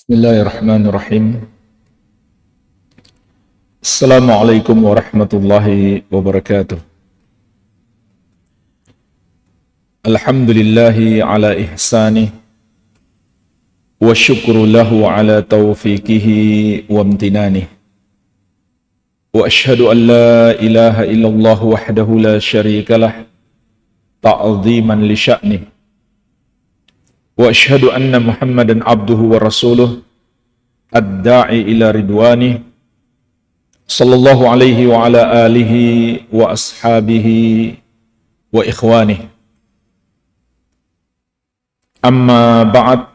Bismillahirrahmanirrahim. Assalamualaikum warahmatullahi wabarakatuh. Alhamdulillahi ala ihsanih wa syukru lahu ala taufiqihi wa amtinanih. Wa ashhadu an la ilaha illallah wahdahu la syarika lah ta'ziman li sya'nih. Wa ashhadu anna Muhammadan abduhu wa rasuluh ad-da'i ila ridwanih sallallahu alaihi wa ala alihi wa ashabihi wa ikhwanih. Amma ba'd,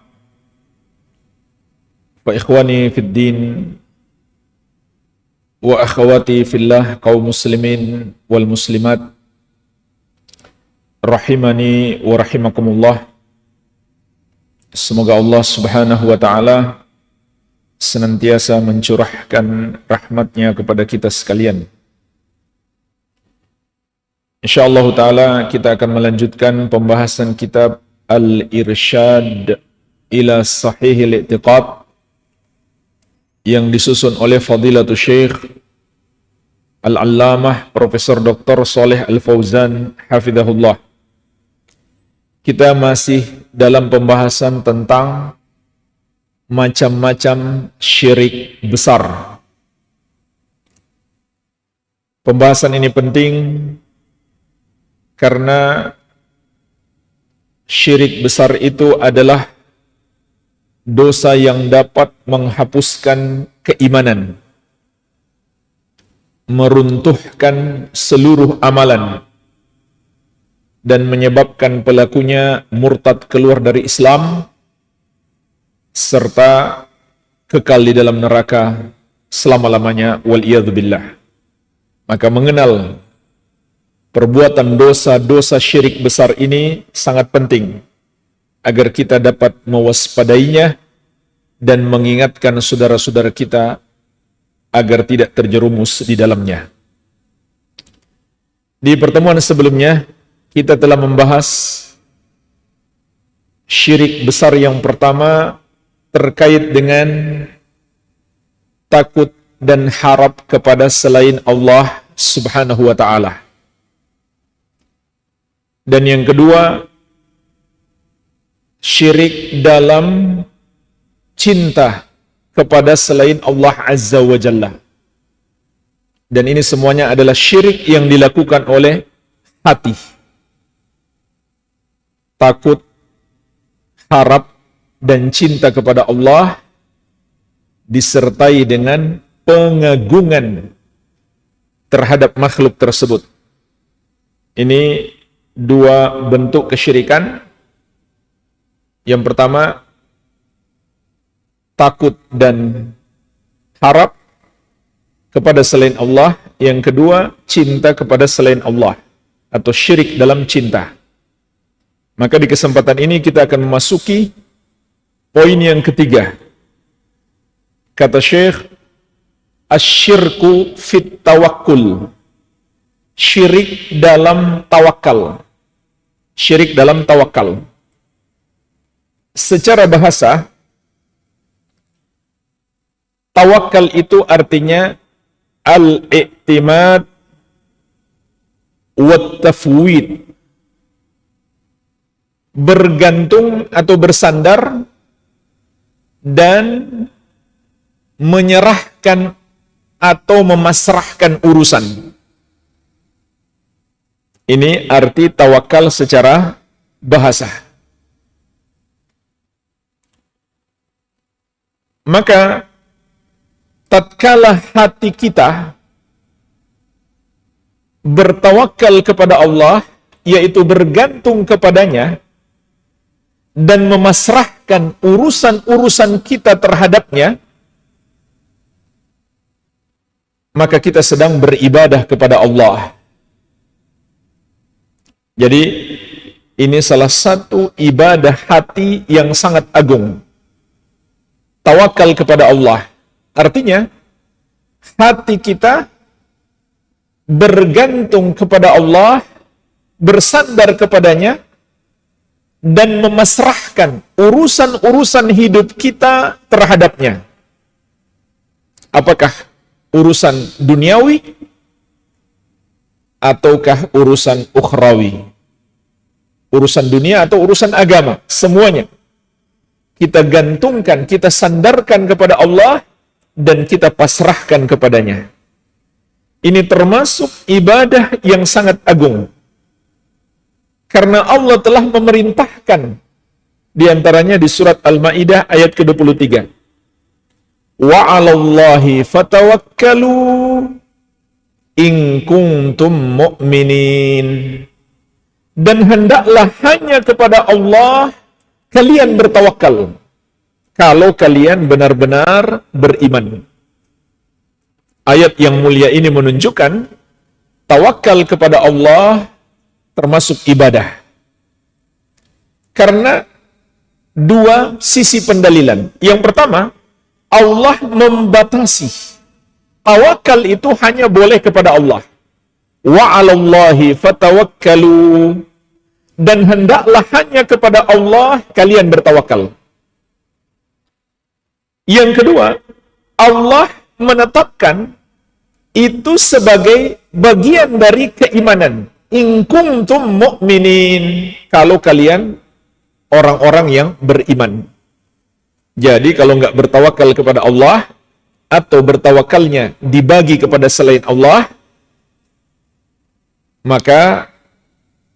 fa ikhwani fid din wa akhwati fillah, kaum muslimin wal muslimat rahimani wa rahimakumullah. Semoga Allah subhanahu wa ta'ala senantiasa mencurahkan rahmatnya kepada kita sekalian. InsyaAllah ta'ala kita akan melanjutkan pembahasan kitab Al-Irsyad ila Sahihil I'tiqad yang disusun oleh Fadilatul Syekh Al-Allamah Profesor Dr. Shalih Al-Fauzan hafizahullah. Kita masih dalam pembahasan tentang macam-macam syirik besar. Pembahasan ini penting karena syirik besar itu adalah dosa yang dapat menghapuskan keimanan, meruntuhkan seluruh amalan, dan menyebabkan pelakunya murtad keluar dari Islam serta kekal di dalam neraka selama-lamanya, waliyadzubillah. Maka mengenal perbuatan dosa-dosa syirik besar ini sangat penting agar kita dapat mewaspadainya dan mengingatkan saudara-saudara kita agar tidak terjerumus di dalamnya. Di pertemuan sebelumnya kita telah membahas syirik besar yang pertama terkait dengan takut dan harap kepada selain Allah subhanahu wa ta'ala. Dan yang kedua, syirik dalam cinta kepada selain Allah azza wa jalla. Dan ini semuanya adalah syirik yang dilakukan oleh hati. Takut, harap, dan cinta kepada Allah disertai dengan pengagungan terhadap makhluk tersebut. Ini dua bentuk kesyirikan. Yang pertama, takut dan harap kepada selain Allah. Yang kedua, cinta kepada selain Allah atau syirik dalam cinta. Maka di kesempatan ini kita akan memasuki poin yang ketiga. Kata Syekh, asyirku fit tawakkul. Syirik dalam tawakal. Syirik dalam tawakal. Secara bahasa, tawakal itu artinya al-i'timad wa tafwid. Bergantung atau bersandar dan menyerahkan atau memasrahkan urusan. Ini arti tawakal secara bahasa. Maka tatkala hati kita bertawakal kepada Allah, yaitu bergantung kepadanya dan memasrahkan urusan-urusan kita terhadapnya, maka kita sedang beribadah kepada Allah. Jadi ini salah satu ibadah hati yang sangat agung. Tawakal kepada Allah. Artinya hati kita bergantung kepada Allah, bersandar kepadanya dan memasrahkan urusan-urusan hidup kita terhadapnya. Apakah urusan duniawi ataukah urusan ukhrawi? Urusan dunia atau urusan agama, semuanya kita gantungkan, kita sandarkan kepada Allah dan kita pasrahkan kepadanya. Ini termasuk ibadah yang sangat agung. Karena Allah telah memerintahkan di antaranya di surat Al-Maidah ayat ke-23. Wa 'alallahi fatawakkalu in kuntum mu'minin. Dan hendaklah hanya kepada Allah kalian bertawakal kalau kalian benar-benar beriman. Ayat yang mulia ini menunjukkan tawakal kepada Allah termasuk ibadah. Karena dua sisi pendalilan. Yang pertama, Allah membatasi. Tawakal itu hanya boleh kepada Allah. Wa 'alallahi fatawakkalu. Dan hendaklah hanya kepada Allah kalian bertawakal. Yang kedua, Allah menetapkan itu sebagai bagian dari keimanan. In kuntum mu'minin. Kalau kalian orang-orang yang beriman. Jadi kalau nggak bertawakal kepada Allah, atau bertawakalnya dibagi kepada selain Allah, maka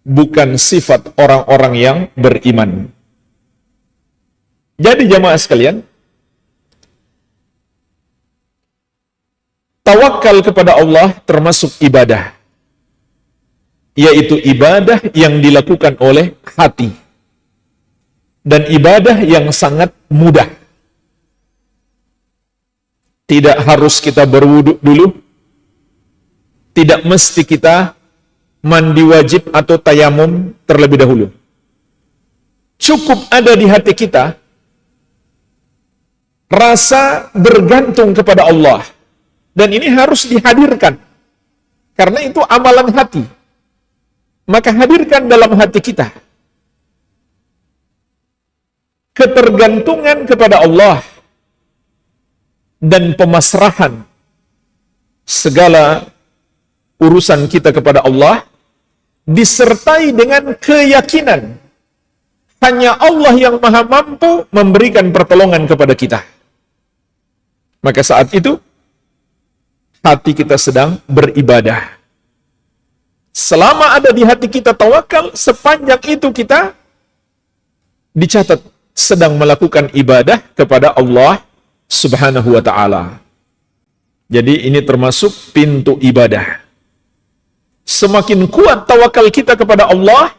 bukan sifat orang-orang yang beriman. Jadi jamaah sekalian, tawakal kepada Allah termasuk ibadah, yaitu ibadah yang dilakukan oleh hati, dan ibadah yang sangat mudah. Tidak harus kita berwuduk dulu, tidak mesti kita mandi wajib atau tayamum terlebih dahulu. Cukup ada di hati kita rasa bergantung kepada Allah. Dan ini harus dihadirkan. Karena itu amalan hati. Maka hadirkan dalam hati kita ketergantungan kepada Allah dan pemasrahan segala urusan kita kepada Allah, disertai dengan keyakinan hanya Allah yang maha mampu memberikan pertolongan kepada kita. Maka saat itu hati kita sedang beribadah. Selama ada di hati kita tawakal, sepanjang itu kita dicatat sedang melakukan ibadah kepada Allah Subhanahu wa ta'ala. Jadi ini termasuk pintu ibadah. Semakin kuat tawakal kita kepada Allah,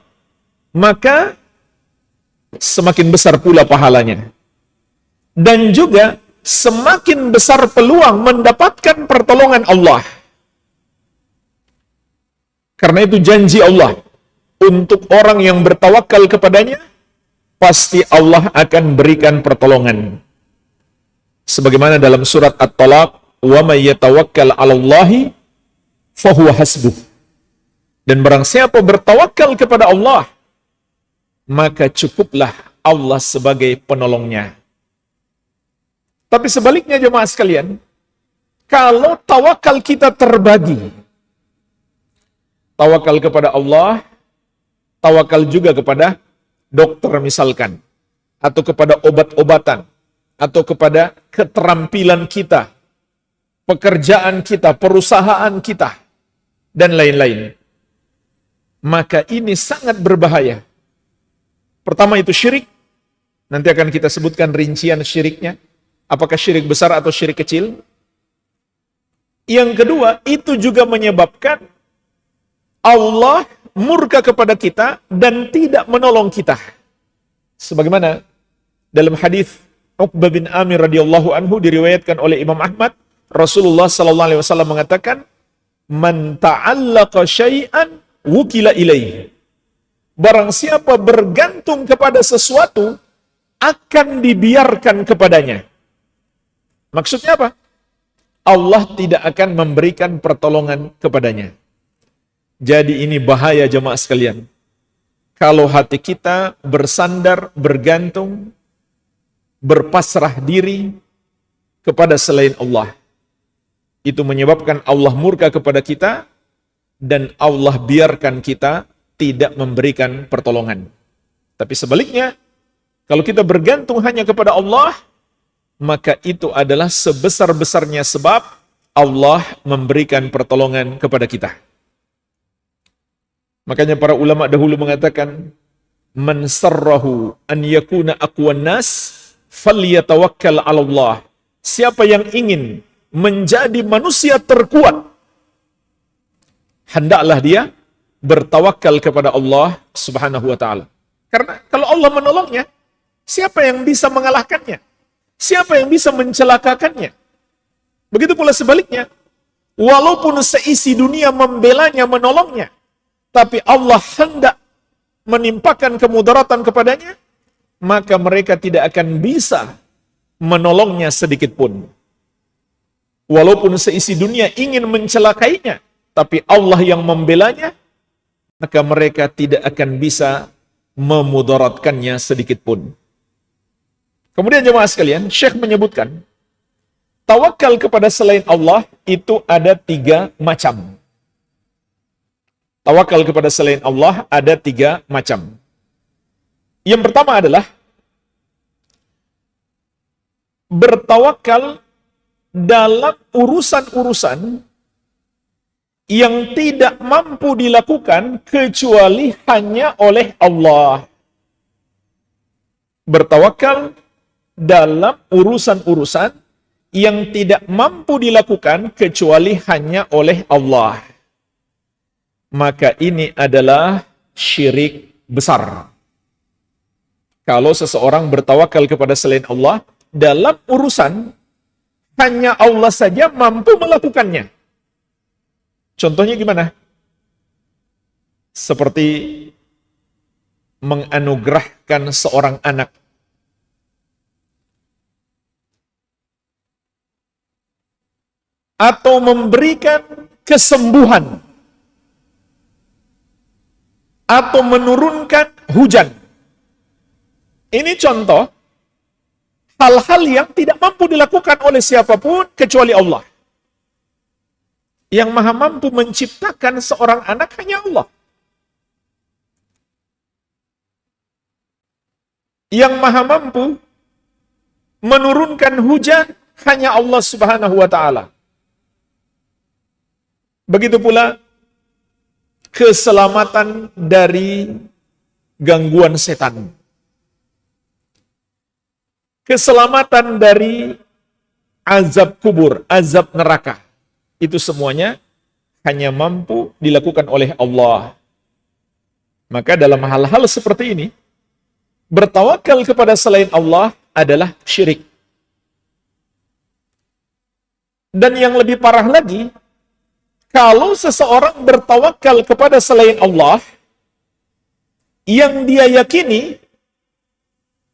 maka semakin besar pula pahalanya. Dan juga semakin besar peluang mendapatkan pertolongan Allah. Karena itu janji Allah untuk orang yang bertawakal kepadanya, pasti Allah akan berikan pertolongan. Sebagaimana dalam surat At-Talaq, wa may yatawakkal 'alallahi fahuwa hasbuh. Dan barang siapa bertawakal kepada Allah, maka cukuplah Allah sebagai penolongnya. Tapi sebaliknya jemaah sekalian, kalau tawakal kita terbagi, tawakal kepada Allah, tawakal juga kepada dokter misalkan, atau kepada obat-obatan, atau kepada keterampilan kita, pekerjaan kita, perusahaan kita, dan lain-lain. Maka ini sangat berbahaya. Pertama itu syirik. Nanti akan kita sebutkan rincian syiriknya. Apakah syirik besar atau syirik kecil? Yang kedua, itu juga menyebabkan Allah murka kepada kita dan tidak menolong kita. Sebagaimana dalam hadis Uqbah bin Amir radhiyallahu anhu diriwayatkan oleh Imam Ahmad, Rasulullah sallallahu alaihi wasallam mengatakan, "Man ta'allaqa syai'an wukila ilaihi." Barang siapa bergantung kepada sesuatu, akan dibiarkan kepadanya. Maksudnya apa? Allah tidak akan memberikan pertolongan kepadanya. Jadi ini bahaya jemaah sekalian. kalau hati kita bersandar, bergantung, berpasrah diri kepada selain Allah. Itu menyebabkan Allah murka kepada kita dan Allah biarkan kita tidak memberikan pertolongan. Tapi sebaliknya, kalau kita bergantung hanya kepada Allah, maka itu adalah sebesar-besarnya sebab Allah memberikan pertolongan kepada kita. Makanya para ulama dahulu mengatakan, man sarrahu an yakuna aqwan nas falyatawakkal 'ala Allah. Siapa yang ingin menjadi manusia terkuat, hendaklah dia bertawakal kepada Allah Subhanahu wa taala. Karena kalau Allah menolongnya, siapa yang bisa mengalahkannya? Siapa yang bisa mencelakakannya? Begitu pula sebaliknya, walaupun seisi dunia membelanya, menolongnya, tapi Allah hendak menimpakan kemudaratan kepadanya, maka mereka tidak akan bisa menolongnya sedikit pun. Walaupun seisi dunia ingin mencelakainya, tapi Allah yang membelanya, maka mereka tidak akan bisa memudaratkannya sedikit pun. Kemudian jemaah sekalian, Syekh menyebutkan, tawakal kepada selain Allah itu ada 3 macam. Tawakal kepada selain Allah ada 3 macam. Yang pertama adalah bertawakal dalam urusan-urusan yang tidak mampu dilakukan kecuali hanya oleh Allah. Bertawakal dalam urusan-urusan yang tidak mampu dilakukan kecuali hanya oleh Allah. Maka ini adalah syirik besar. Kalau seseorang bertawakal kepada selain Allah dalam urusan hanya Allah saja mampu melakukannya. Contohnya gimana? Seperti menganugerahkan seorang anak. Atau memberikan kesembuhan. Atau menurunkan hujan. Ini contoh hal-hal yang tidak mampu dilakukan oleh siapapun kecuali Allah. Yang maha mampu menciptakan seorang anak hanya Allah. Yang maha mampu menurunkan hujan hanya Allah Subhanahu wa taala. Begitu pula keselamatan dari gangguan setan. Keselamatan dari azab kubur, azab neraka. Itu semuanya hanya mampu dilakukan oleh Allah. Maka dalam hal-hal seperti ini, bertawakal kepada selain Allah adalah syirik. Dan yang lebih parah lagi, kalau seseorang bertawakal kepada selain Allah, yang dia yakini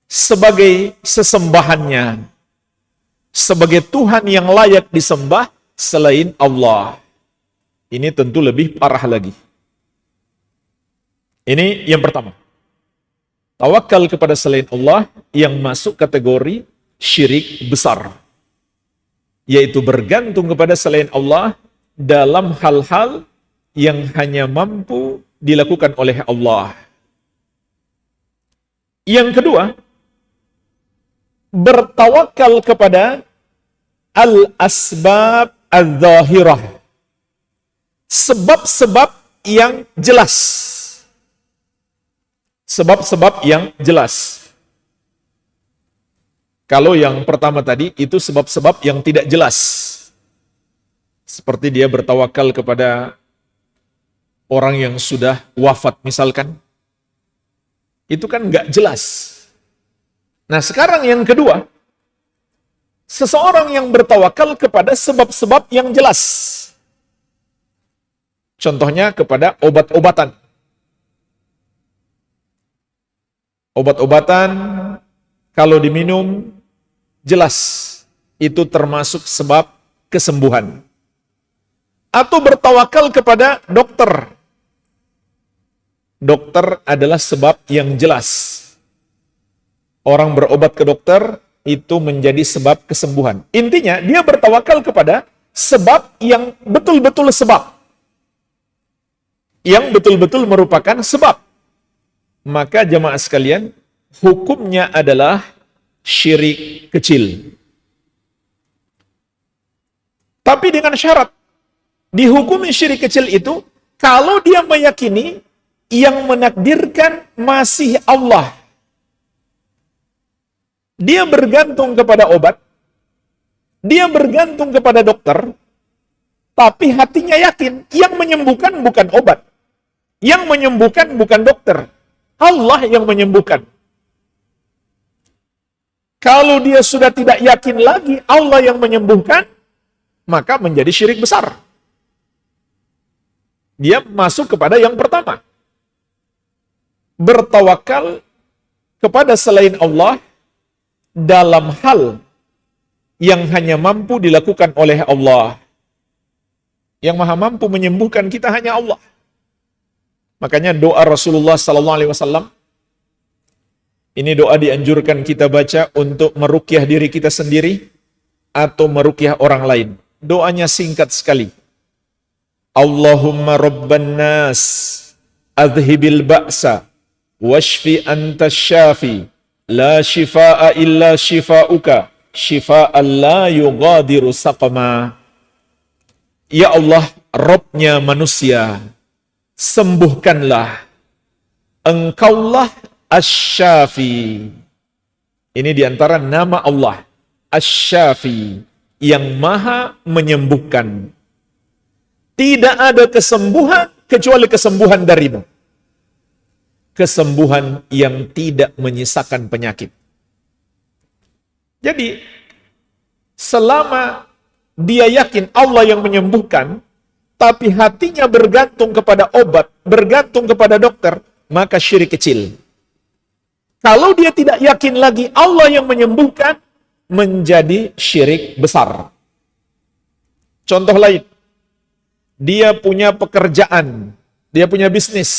sebagai sesembahannya, sebagai Tuhan yang layak disembah selain Allah. Ini tentu lebih parah lagi. Ini yang pertama. Tawakal kepada selain Allah yang masuk kategori syirik besar. Yaitu bergantung kepada selain Allah dalam hal-hal yang hanya mampu dilakukan oleh Allah. Yang kedua, bertawakal kepada al-asbab al-zahirah. Sebab-sebab yang jelas. Sebab-sebab yang jelas. Kalau yang pertama tadi, itu sebab-sebab yang tidak jelas. Seperti dia bertawakal kepada orang yang sudah wafat misalkan. Itu kan nggak jelas. Nah sekarang yang kedua, seseorang yang bertawakal kepada sebab-sebab yang jelas. Contohnya kepada obat-obatan. Obat-obatan kalau diminum jelas itu termasuk sebab kesembuhan. Atau bertawakal kepada dokter. dokter adalah sebab yang jelas. Orang berobat ke dokter itu menjadi sebab kesembuhan. Intinya, dia bertawakal kepada sebab yang betul-betul sebab. Yang betul-betul merupakan sebab. Maka jemaah sekalian, hukumnya adalah syirik kecil. Tapi dengan syarat, dihukumi syirik kecil itu, kalau dia meyakini yang menakdirkan masih Allah. Dia bergantung kepada obat, dia bergantung kepada dokter, tapi hatinya yakin yang menyembuhkan bukan obat, yang menyembuhkan bukan dokter, Allah yang menyembuhkan. Kalau dia sudah tidak yakin lagi Allah yang menyembuhkan, maka menjadi syirik besar. Dia masuk kepada yang pertama. Bertawakal kepada selain Allah dalam hal yang hanya mampu dilakukan oleh Allah. Yang maha mampu menyembuhkan kita hanya Allah. Makanya doa Rasulullah SAW, ini doa dianjurkan kita baca untuk meruqyah diri kita sendiri atau meruqyah orang lain. Doanya singkat sekali. Allahumma rabban nas, adhibil ba'sa, washfi anta syafi, la shifaa illa shifauka, shifaan la yughadiru saqama. Ya Allah, Rabbnya manusia, sembuhkanlah. Engkaulah Asy-Syafi. Ini diantara nama Allah, Asy-Syafi, yang maha menyembuhkan. Tidak ada kesembuhan kecuali kesembuhan darimu. Kesembuhan yang tidak menyisakan penyakit. Jadi, selama dia yakin Allah yang menyembuhkan, tapi hatinya bergantung kepada obat, bergantung kepada dokter, maka syirik kecil. Kalau dia tidak yakin lagi Allah yang menyembuhkan, menjadi syirik besar. Contoh lain, dia punya pekerjaan, dia punya bisnis.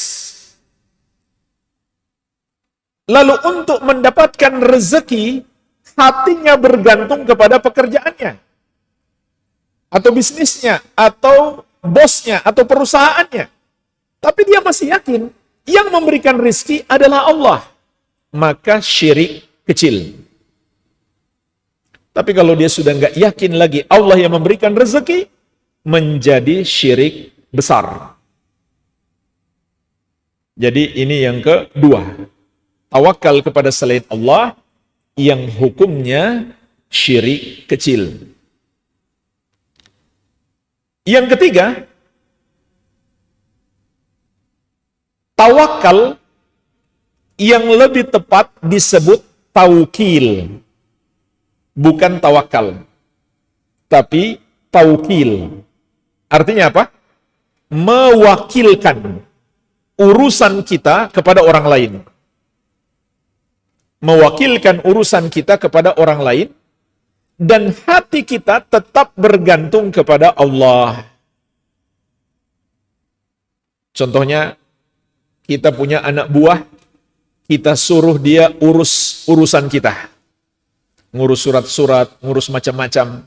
Lalu untuk mendapatkan rezeki, hatinya bergantung kepada pekerjaannya, atau bisnisnya, atau bosnya, atau perusahaannya. Tapi dia masih yakin yang memberikan rezeki adalah Allah. Maka syirik kecil. Tapi kalau dia sudah nggak yakin lagi Allah yang memberikan rezeki, menjadi syirik besar. Jadi ini yang kedua. Tawakal kepada selain Allah yang hukumnya syirik kecil. Yang ketiga, tawakal yang lebih tepat disebut taukil. Bukan tawakal, tapi taukil. Artinya apa? Mewakilkan urusan kita kepada orang lain. Mewakilkan urusan kita kepada orang lain, dan hati kita tetap bergantung kepada Allah. Contohnya, kita punya anak buah, kita suruh dia urus urusan kita. Ngurus surat-surat, ngurus macam-macam.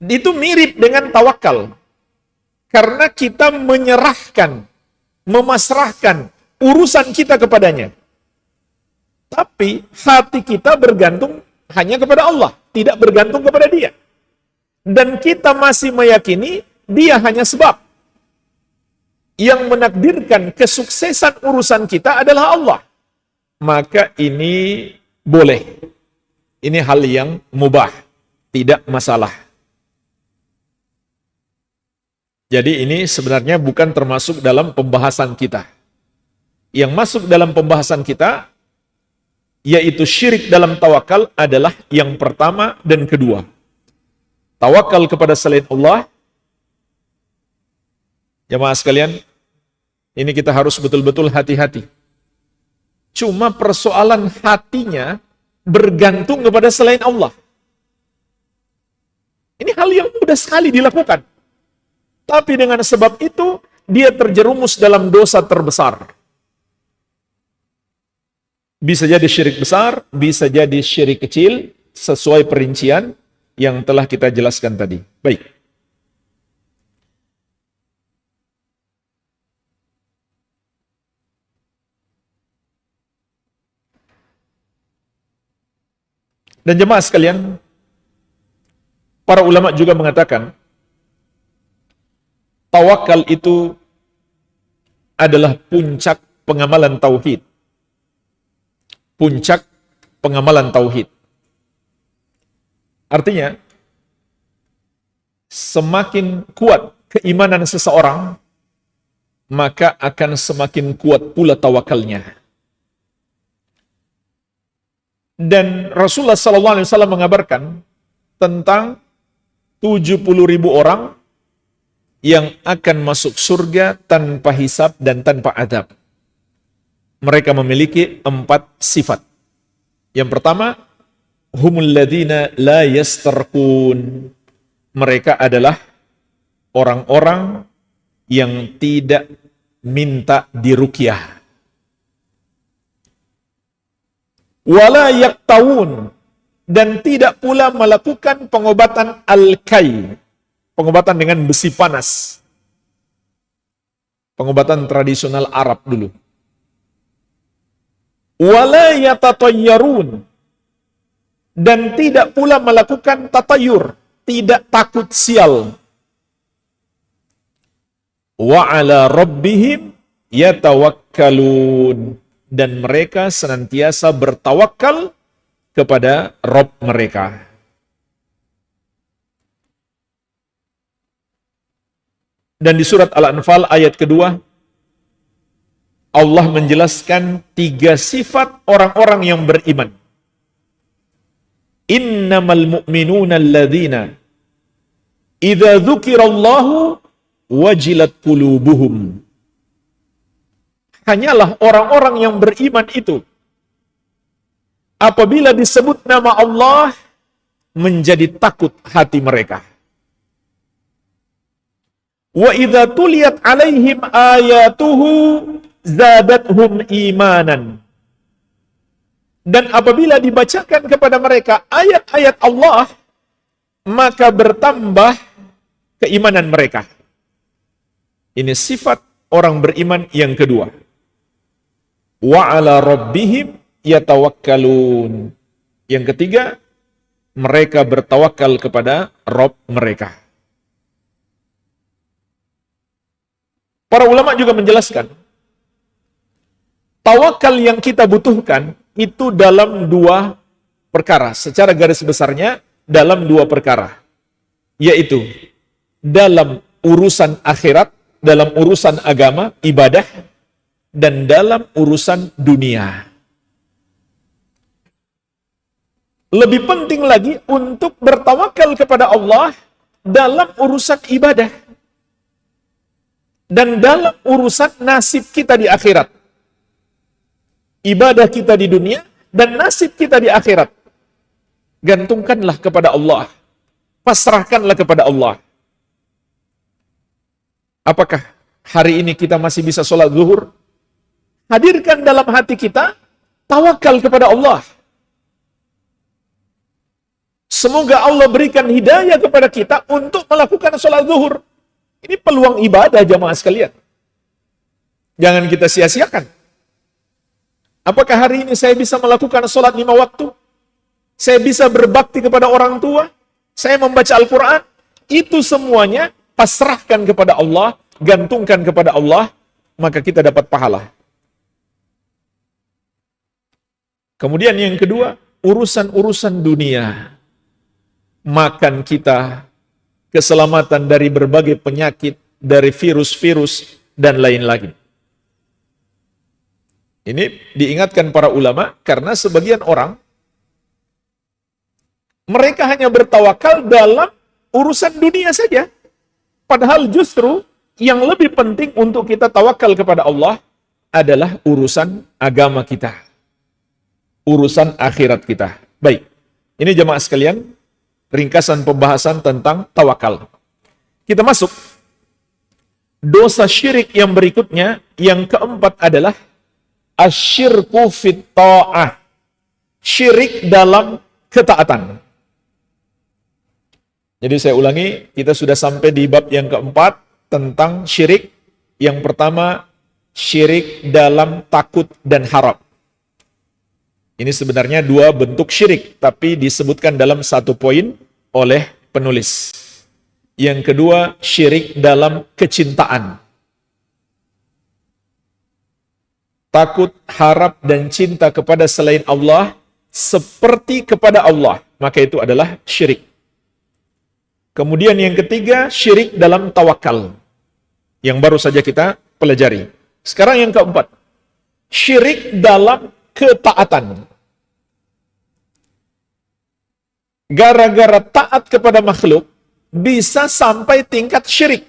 Itu mirip dengan tawakal. Karena kita menyerahkan, memasrahkan urusan kita kepadanya. Tapi hati kita bergantung hanya kepada Allah, tidak bergantung kepada dia. Dan kita masih meyakini dia hanya sebab. Yang menakdirkan kesuksesan urusan kita adalah Allah. Maka ini boleh. Ini hal yang mubah, tidak masalah. Jadi ini sebenarnya bukan termasuk dalam pembahasan kita. Yang masuk dalam pembahasan kita, yaitu syirik dalam tawakal adalah yang pertama dan kedua. Tawakal kepada selain Allah. Jemaah sekalian, ini kita harus betul-betul hati-hati. Cuma persoalan hatinya bergantung kepada selain Allah. Ini hal yang mudah sekali dilakukan. Tapi dengan sebab itu, dia terjerumus dalam dosa terbesar. Bisa jadi syirik besar, bisa jadi syirik kecil, sesuai perincian yang telah kita jelaskan tadi. Baik. Dan jemaah sekalian, para ulama juga mengatakan, tawakal itu adalah puncak pengamalan tauhid. Puncak pengamalan tauhid. Artinya, semakin kuat keimanan seseorang, maka akan semakin kuat pula tawakalnya. Dan Rasulullah SAW mengabarkan tentang 70.000 orang yang akan masuk surga tanpa hisab dan tanpa adab. Mereka memiliki 4 sifat. Yang pertama, humul ladina la yastarqun. Mereka adalah orang-orang yang tidak minta diruqyah. Wala yaktawun, dan tidak pula melakukan pengobatan al-kai, pengobatan dengan besi panas. Pengobatan tradisional Arab dulu. Wala yatatayyarun, dan tidak pula melakukan tatayur, tidak takut sial. Wa ala rabbihim yatawakkalun, dan mereka senantiasa bertawakal kepada Rabb mereka. Dan di surat Al-Anfal ayat kedua, Allah menjelaskan 3 sifat orang-orang yang beriman. Innamal mu'minuna alladzina idza dzukirallahu wajilat qulubuhum. Hanyalah orang-orang yang beriman itu, apabila disebut nama Allah, menjadi takut hati mereka. Wa idza tuliyat alaihim ayatuhu zadathum imanan. Dan apabila dibacakan kepada mereka ayat-ayat Allah, maka bertambah keimanan mereka. Ini sifat orang beriman yang kedua. Wa ala rabbihim yatawakkalun. Yang ketiga, mereka bertawakal kepada Rabb mereka. Para ulama juga menjelaskan, tawakal yang kita butuhkan itu dalam 2 perkara. Secara garis besarnya dalam 2 perkara. Yaitu dalam urusan akhirat, dalam urusan agama, ibadah, dan dalam urusan dunia. Lebih penting lagi untuk bertawakal kepada Allah dalam urusan ibadah dan dalam urusan nasib kita di akhirat. Ibadah kita di dunia dan nasib kita di akhirat. Gantungkanlah kepada Allah. Pasrahkanlah kepada Allah. Apakah hari ini kita masih bisa sholat zuhur? Hadirkan dalam hati kita tawakal kepada Allah. Semoga Allah berikan hidayah kepada kita untuk melakukan sholat zuhur. Ini peluang ibadah jamaah sekalian. Jangan kita sia-siakan. Apakah hari ini saya bisa melakukan sholat 5 waktu? Saya bisa berbakti kepada orang tua? Saya membaca Al-Quran? Itu semuanya pasrahkan kepada Allah, gantungkan kepada Allah, maka kita dapat pahala. Kemudian yang kedua, urusan-urusan dunia. Makan kita, keselamatan dari berbagai penyakit, dari virus-virus, dan lain-lain. Ini diingatkan para ulama, karena sebagian orang, mereka hanya bertawakal dalam urusan dunia saja. Padahal justru yang lebih penting untuk kita tawakal kepada Allah adalah urusan agama kita. Urusan akhirat kita. Baik, ini jemaah sekalian, ringkasan pembahasan tentang tawakal. Kita masuk Dosa syirik yang berikutnya, yang keempat adalah asyirku fit ta'ah. Syirik dalam ketaatan. Jadi saya ulangi, kita sudah sampai di bab yang keempat tentang syirik. Yang pertama, syirik dalam takut dan harap. Ini sebenarnya dua bentuk syirik, tapi disebutkan dalam satu poin oleh penulis. Yang kedua, syirik dalam kecintaan. Takut, harap, dan cinta kepada selain Allah seperti kepada Allah, maka itu adalah syirik. Kemudian yang ketiga, syirik dalam tawakal, yang baru saja kita pelajari. Sekarang yang keempat, syirik dalam ketaatan. Gara-gara taat kepada makhluk, bisa sampai tingkat syirik.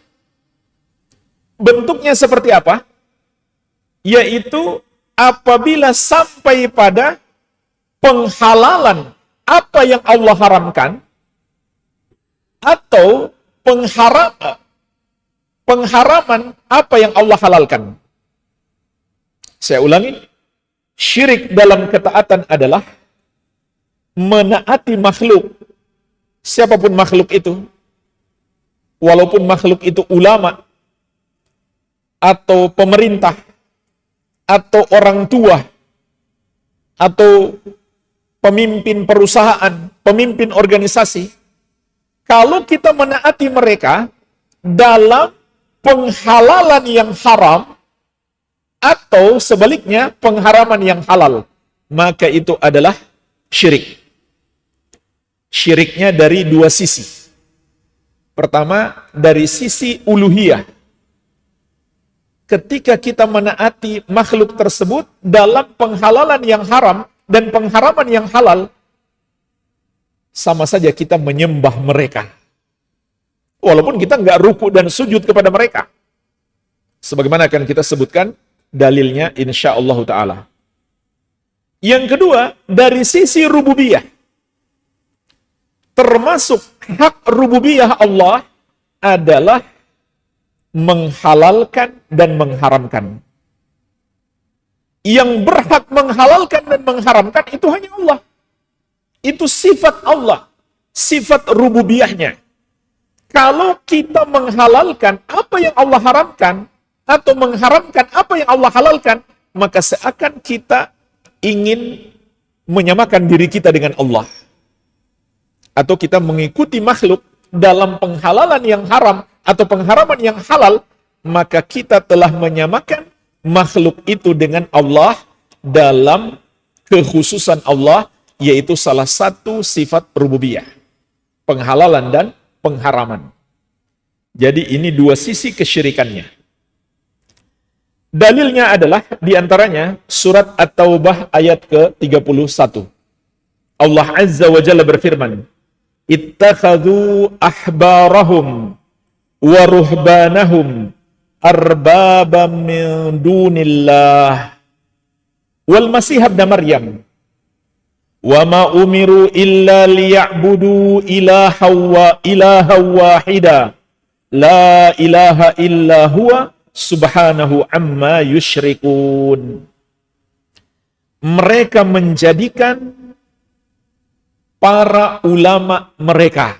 Bentuknya seperti apa? Yaitu apabila sampai pada penghalalan apa yang Allah haramkan, atau pengharaman apa yang Allah halalkan. Saya ulangi, syirik dalam ketaatan adalah menaati makhluk, siapapun makhluk itu, walaupun makhluk itu ulama, atau pemerintah, atau orang tua, atau pemimpin perusahaan, pemimpin organisasi. Kalau kita menaati mereka dalam penghalalan yang haram, atau sebaliknya pengharaman yang halal, maka itu adalah syirik. Syiriknya dari dua sisi. Pertama, dari sisi uluhiyah. Ketika kita menaati makhluk tersebut dalam penghalalan yang haram dan pengharaman yang halal, sama saja kita menyembah mereka. Walaupun kita nggak ruku dan sujud kepada mereka. Sebagaimana akan kita sebutkan dalilnya insyaallah ta'ala. Yang kedua, dari sisi rububiyah. Termasuk hak rububiyah Allah adalah menghalalkan dan mengharamkan. Yang berhak menghalalkan dan mengharamkan itu hanya Allah. Itu sifat Allah, sifat rububiyahnya. Kalau kita menghalalkan apa yang Allah haramkan, atau mengharamkan apa yang Allah halalkan, maka seakan kita ingin menyamakan diri kita dengan Allah. Atau kita mengikuti makhluk dalam penghalalan yang haram, atau pengharaman yang halal, maka kita telah menyamakan makhluk itu dengan Allah dalam kekhususan Allah, yaitu salah satu sifat rububiyah, penghalalan dan pengharaman. Jadi ini dua sisi kesyirikannya. Dalilnya adalah diantaranya surat At-Taubah ayat ke-31. Allah Azza wa Jalla berfirman, ittakhadhu ahbarahum wa ruhbanahum arbabam min dunillah wal masih ibn Maryam wa ma umiru illa liya'budu ilaha wahida la ilaha illa huwa subhanahu amma yusyrikun. Mereka menjadikan para ulama mereka,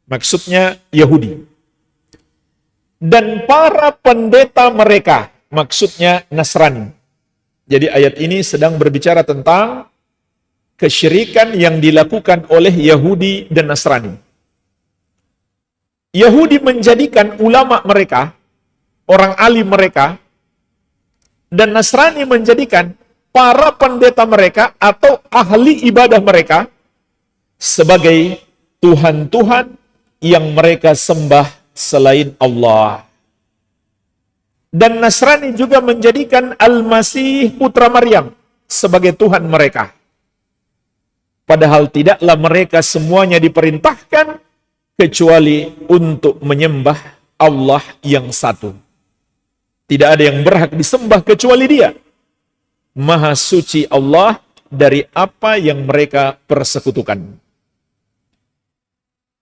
maksudnya Yahudi, dan para pendeta mereka, maksudnya Nasrani. Jadi ayat ini sedang berbicara tentang kesyirikan yang dilakukan oleh Yahudi dan Nasrani. Yahudi menjadikan ulama mereka, orang alim mereka, dan Nasrani menjadikan para pendeta mereka atau ahli ibadah mereka sebagai Tuhan-Tuhan yang mereka sembah selain Allah. Dan Nasrani juga menjadikan Al-Masih putra Maryam sebagai Tuhan mereka. Padahal tidaklah mereka semuanya diperintahkan kecuali untuk menyembah Allah yang satu. Tidak ada yang berhak disembah kecuali Dia. Maha suci Allah dari apa yang mereka persekutukan.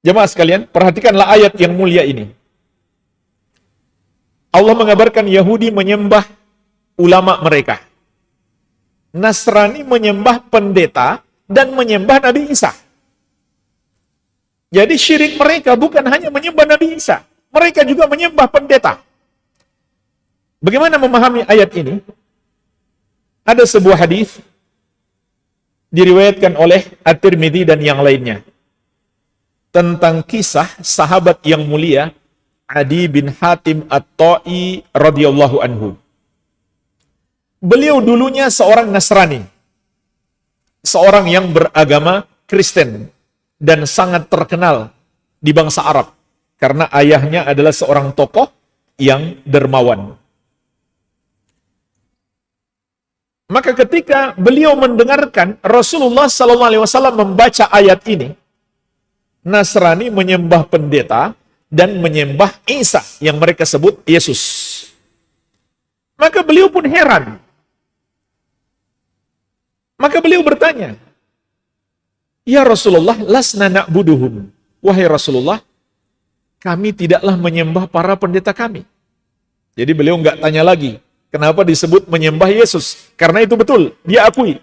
Jemaah sekalian, perhatikanlah ayat yang mulia ini. Allah mengabarkan Yahudi menyembah ulama mereka. Nasrani menyembah pendeta dan menyembah Nabi Isa. Jadi syirik mereka bukan hanya menyembah Nabi Isa, mereka juga menyembah pendeta. Bagaimana memahami ayat ini? Ada sebuah hadis diriwayatkan oleh At-Tirmidzi dan yang lainnya tentang kisah sahabat yang mulia Adi bin Hatim At-Ta'i radhiyallahu anhu. Beliau dulunya seorang Nasrani, seorang yang beragama Kristen dan sangat terkenal di bangsa Arab karena ayahnya adalah seorang tokoh yang dermawan. Maka ketika beliau mendengarkan Rasulullah SAW membaca ayat ini, Nasrani menyembah pendeta dan menyembah Isa yang mereka sebut Yesus. Maka beliau pun heran. Maka beliau bertanya, "Ya Rasulullah, lasna na'buduhum." Wahai Rasulullah, kami tidaklah menyembah para pendeta kami. Jadi beliau nggak tanya lagi, kenapa disebut menyembah Yesus? Karena itu betul, dia akui.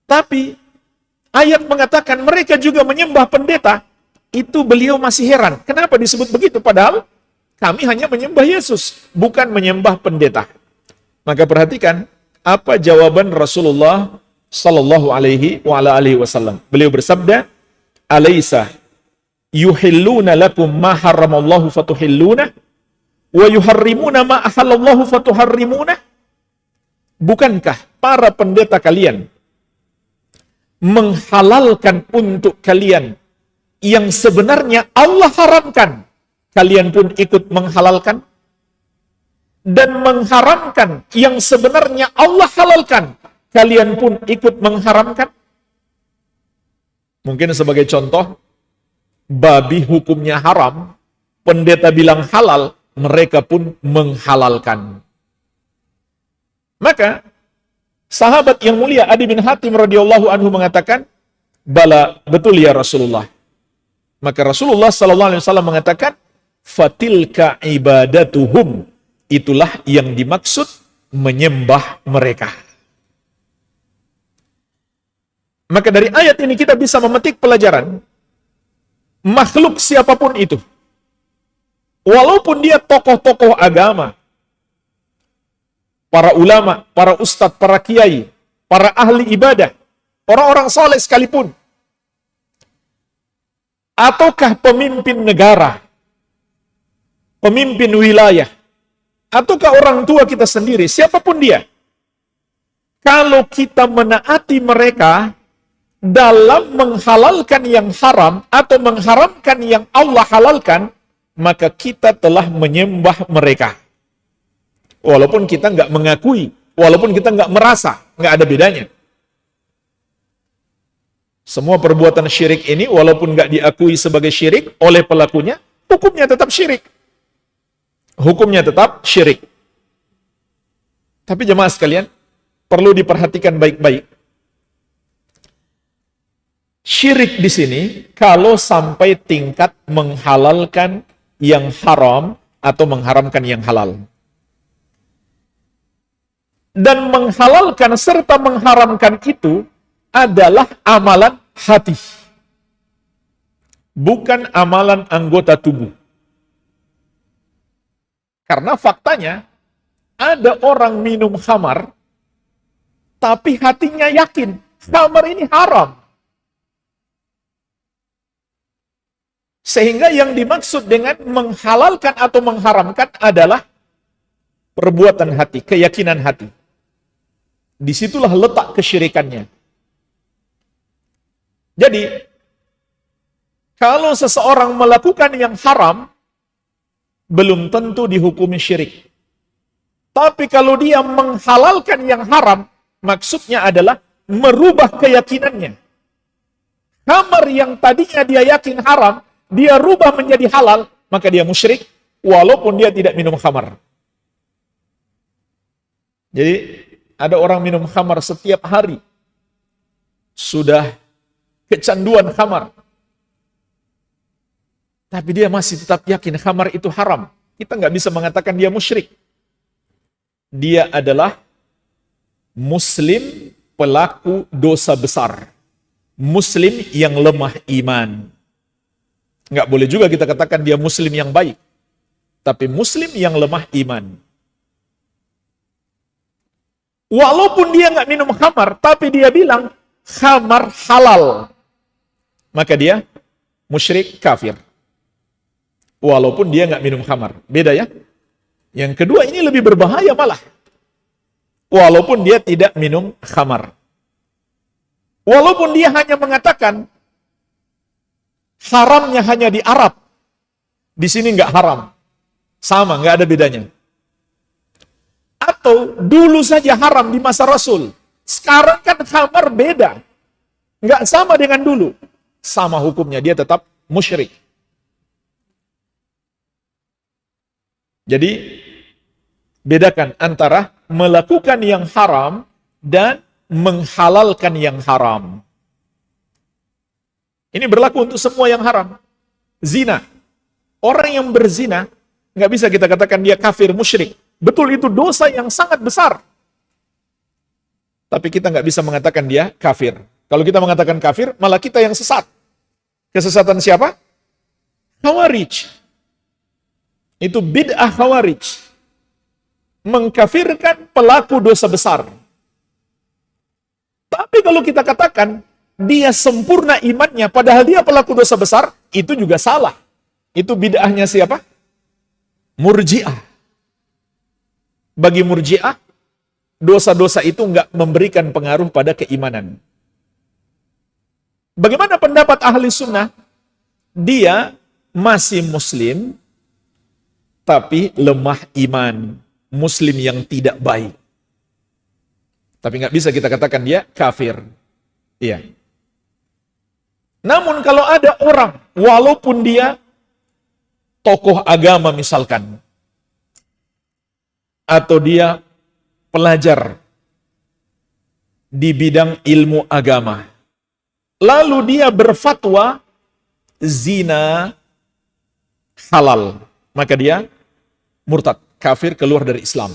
Tapi ayat mengatakan mereka juga menyembah pendeta. Itu beliau masih heran. Kenapa disebut begitu? Padahal kami hanya menyembah Yesus, bukan menyembah pendeta. Maka perhatikan apa jawaban Rasulullah sallallahu alaihi wasallam. Beliau bersabda, "Alaisa yuhilluna lakum ma haramallahu fatuhilluna wa yuharrimuna ma ahallallahu fatuharrimuna?" Bukankah para pendeta kalian menghalalkan untuk kalian yang sebenarnya Allah haramkan, kalian pun ikut menghalalkan? Dan mengharamkan yang sebenarnya Allah halalkan, kalian pun ikut mengharamkan? Mungkin sebagai contoh, babi hukumnya haram, pendeta bilang halal, mereka pun menghalalkan. Maka sahabat yang mulia Adi bin Hatim radhiyallahu anhu mengatakan, "Bala, betul ya Rasulullah." Maka Rasulullah sallallahu alaihi wasallam mengatakan, "Fatilka ibadatuhum." Itulah yang dimaksud menyembah mereka. Maka dari ayat ini kita bisa memetik pelajaran, makhluk siapapun itu, walaupun dia tokoh-tokoh agama, para ulama, para ustadz, para kiai, para ahli ibadah, orang-orang soleh sekalipun, ataukah pemimpin negara, pemimpin wilayah, ataukah orang tua kita sendiri, siapapun dia, kalau kita menaati mereka dalam menghalalkan yang haram atau mengharamkan yang Allah halalkan, maka kita telah menyembah mereka. Walaupun kita nggak mengakui, walaupun kita nggak merasa, nggak ada bedanya. Semua perbuatan syirik ini, walaupun nggak diakui sebagai syirik oleh pelakunya, hukumnya tetap syirik. Hukumnya tetap syirik. Tapi jemaah sekalian, perlu diperhatikan baik-baik. Syirik di sini, kalau sampai tingkat menghalalkan yang haram atau mengharamkan yang halal. Dan menghalalkan serta mengharamkan itu adalah amalan hati. Bukan amalan anggota tubuh. Karena faktanya, ada orang minum khamar, tapi hatinya yakin, khamar ini haram. Sehingga yang dimaksud dengan menghalalkan atau mengharamkan adalah perbuatan hati, keyakinan hati. Disitulah letak kesyirikannya. Jadi, kalau seseorang melakukan yang haram, belum tentu dihukumi syirik. Tapi kalau dia menghalalkan yang haram, maksudnya adalah merubah keyakinannya. Khamar yang tadinya dia yakin haram, dia rubah menjadi halal, maka dia musyrik, walaupun dia tidak minum khamar. Jadi, ada orang minum khamar setiap hari. Sudah kecanduan khamar. Tapi dia masih tetap yakin khamar itu haram. kita nggak bisa mengatakan dia musyrik. Dia adalah muslim pelaku dosa besar. Muslim yang lemah iman. Nggak boleh juga kita katakan dia muslim yang baik. Tapi muslim yang lemah iman. Walaupun dia nggak minum khamar, tapi dia bilang khamar halal, maka dia musyrik kafir. Walaupun dia nggak minum khamar. Beda ya. Yang kedua ini lebih berbahaya malah. Walaupun dia tidak minum khamar. Walaupun dia hanya mengatakan haramnya hanya di Arab. Di sini nggak haram. Sama, nggak ada bedanya. Atau dulu saja haram di masa Rasul. Sekarang kan khamar beda. Nggak sama dengan dulu. Sama hukumnya, dia tetap musyrik. Jadi, bedakan antara melakukan yang haram dan menghalalkan yang haram. Ini berlaku untuk semua yang haram. Zina. Orang yang berzina, nggak bisa kita katakan dia kafir, musyrik. Betul, itu dosa yang sangat besar. Tapi kita nggak bisa mengatakan dia kafir. Kalau kita mengatakan kafir, malah kita yang sesat. Kesesatan siapa? Khawarij. Itu bid'ah Khawarij. Mengkafirkan pelaku dosa besar. Tapi kalau kita katakan dia sempurna imannya padahal dia pelaku dosa besar, itu juga salah. Itu bid'ahnya siapa? Murji'ah. Bagi Murji'ah, dosa-dosa itu nggak memberikan pengaruh pada keimanan. Bagaimana pendapat ahli sunnah? Dia masih muslim, tapi lemah iman. Muslim yang tidak baik. Tapi nggak bisa kita katakan dia kafir. Iya. Namun kalau ada orang, walaupun dia tokoh agama misalkan, atau dia pelajar di bidang ilmu agama, lalu dia berfatwa zina halal, maka dia murtad, kafir, keluar dari Islam.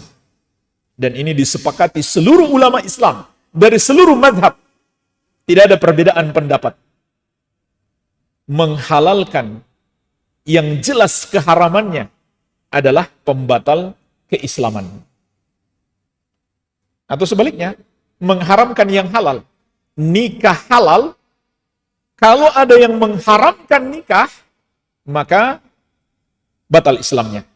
Dan ini disepakati seluruh ulama Islam dari seluruh mazhab. Tidak ada perbedaan pendapat. Menghalalkan yang jelas keharamannya adalah pembatal keislaman. Atau sebaliknya, mengharamkan yang halal. Nikah halal, kalau ada yang mengharamkan nikah, maka batal Islamnya.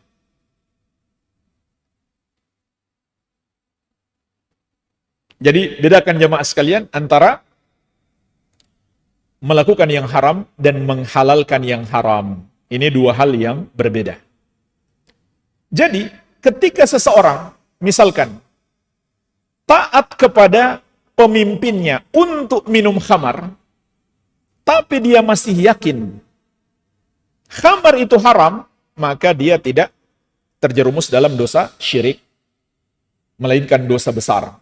Jadi bedakan jemaah sekalian antara melakukan yang haram dan menghalalkan yang haram. Ini dua hal yang berbeda. Jadi ketika seseorang misalkan taat kepada pemimpinnya untuk minum khamar, tapi dia masih yakin khamar itu haram, maka dia tidak terjerumus dalam dosa syirik, melainkan dosa besar.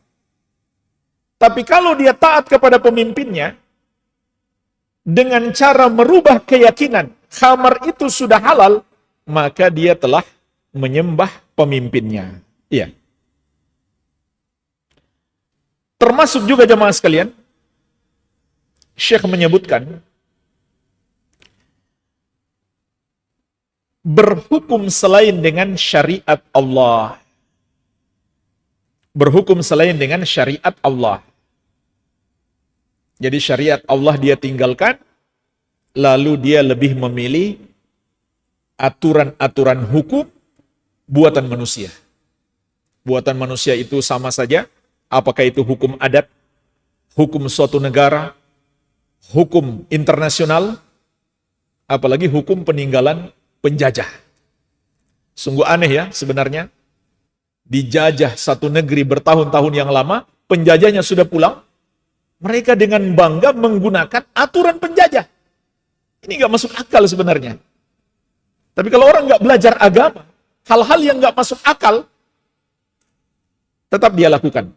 Tapi kalau dia taat kepada pemimpinnya, dengan cara merubah keyakinan, khamar itu sudah halal, maka dia telah menyembah pemimpinnya. Iya. Termasuk juga jemaah sekalian, Syekh menyebutkan, berhukum selain dengan syariat Allah. Berhukum selain dengan syariat Allah. Jadi syariat Allah dia tinggalkan, lalu dia lebih memilih aturan-aturan hukum buatan manusia. Buatan manusia itu sama saja, apakah itu hukum adat, hukum suatu negara, hukum internasional, apalagi hukum peninggalan penjajah. Sungguh aneh ya sebenarnya. Dijajah satu negeri bertahun-tahun yang lama, penjajahnya sudah pulang, mereka dengan bangga menggunakan aturan penjajah. Ini nggak masuk akal sebenarnya. Tapi kalau orang nggak belajar agama, hal-hal yang nggak masuk akal, tetap dia lakukan.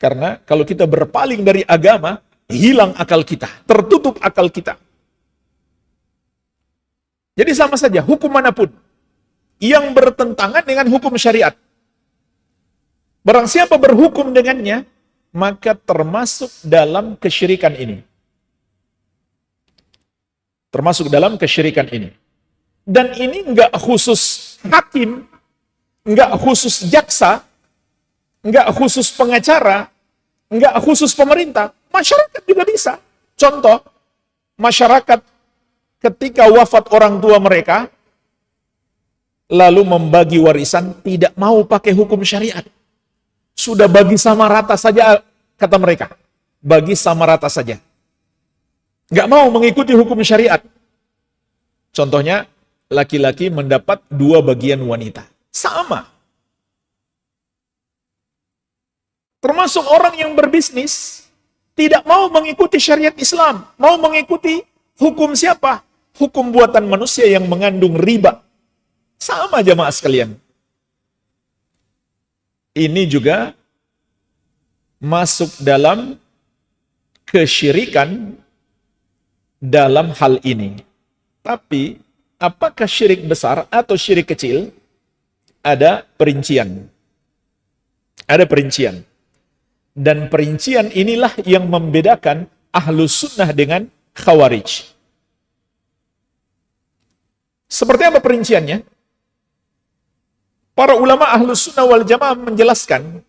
Karena kalau kita berpaling dari agama, hilang akal kita, tertutup akal kita. Jadi sama saja, hukum manapun. yang bertentangan dengan hukum syariat. Barang siapa berhukum dengannya, maka termasuk dalam kesyirikan ini. Termasuk dalam kesyirikan ini. Dan ini enggak khusus hakim, enggak khusus jaksa, enggak khusus pengacara, enggak khusus pemerintah. Masyarakat juga bisa. Contoh, masyarakat ketika wafat orang tua mereka, lalu membagi warisan, tidak mau pakai hukum syariat. Sudah bagi sama rata saja, kata mereka. Bagi sama rata saja. Nggak mau mengikuti hukum syariat. Contohnya, laki-laki mendapat 2 bagian wanita. Sama. Termasuk orang yang berbisnis, tidak mau mengikuti syariat Islam. Mau mengikuti hukum siapa? Hukum buatan manusia yang mengandung riba. Sama jamaah sekalian. Ini juga masuk dalam kesyirikan dalam hal ini. Tapi, apakah syirik besar atau syirik kecil? Ada perincian. Ada perincian. Dan perincian inilah yang membedakan Ahlus Sunnah dengan Khawarij. Seperti apa perinciannya? Para ulama Ahlus Sunnah wal Jamaah menjelaskan,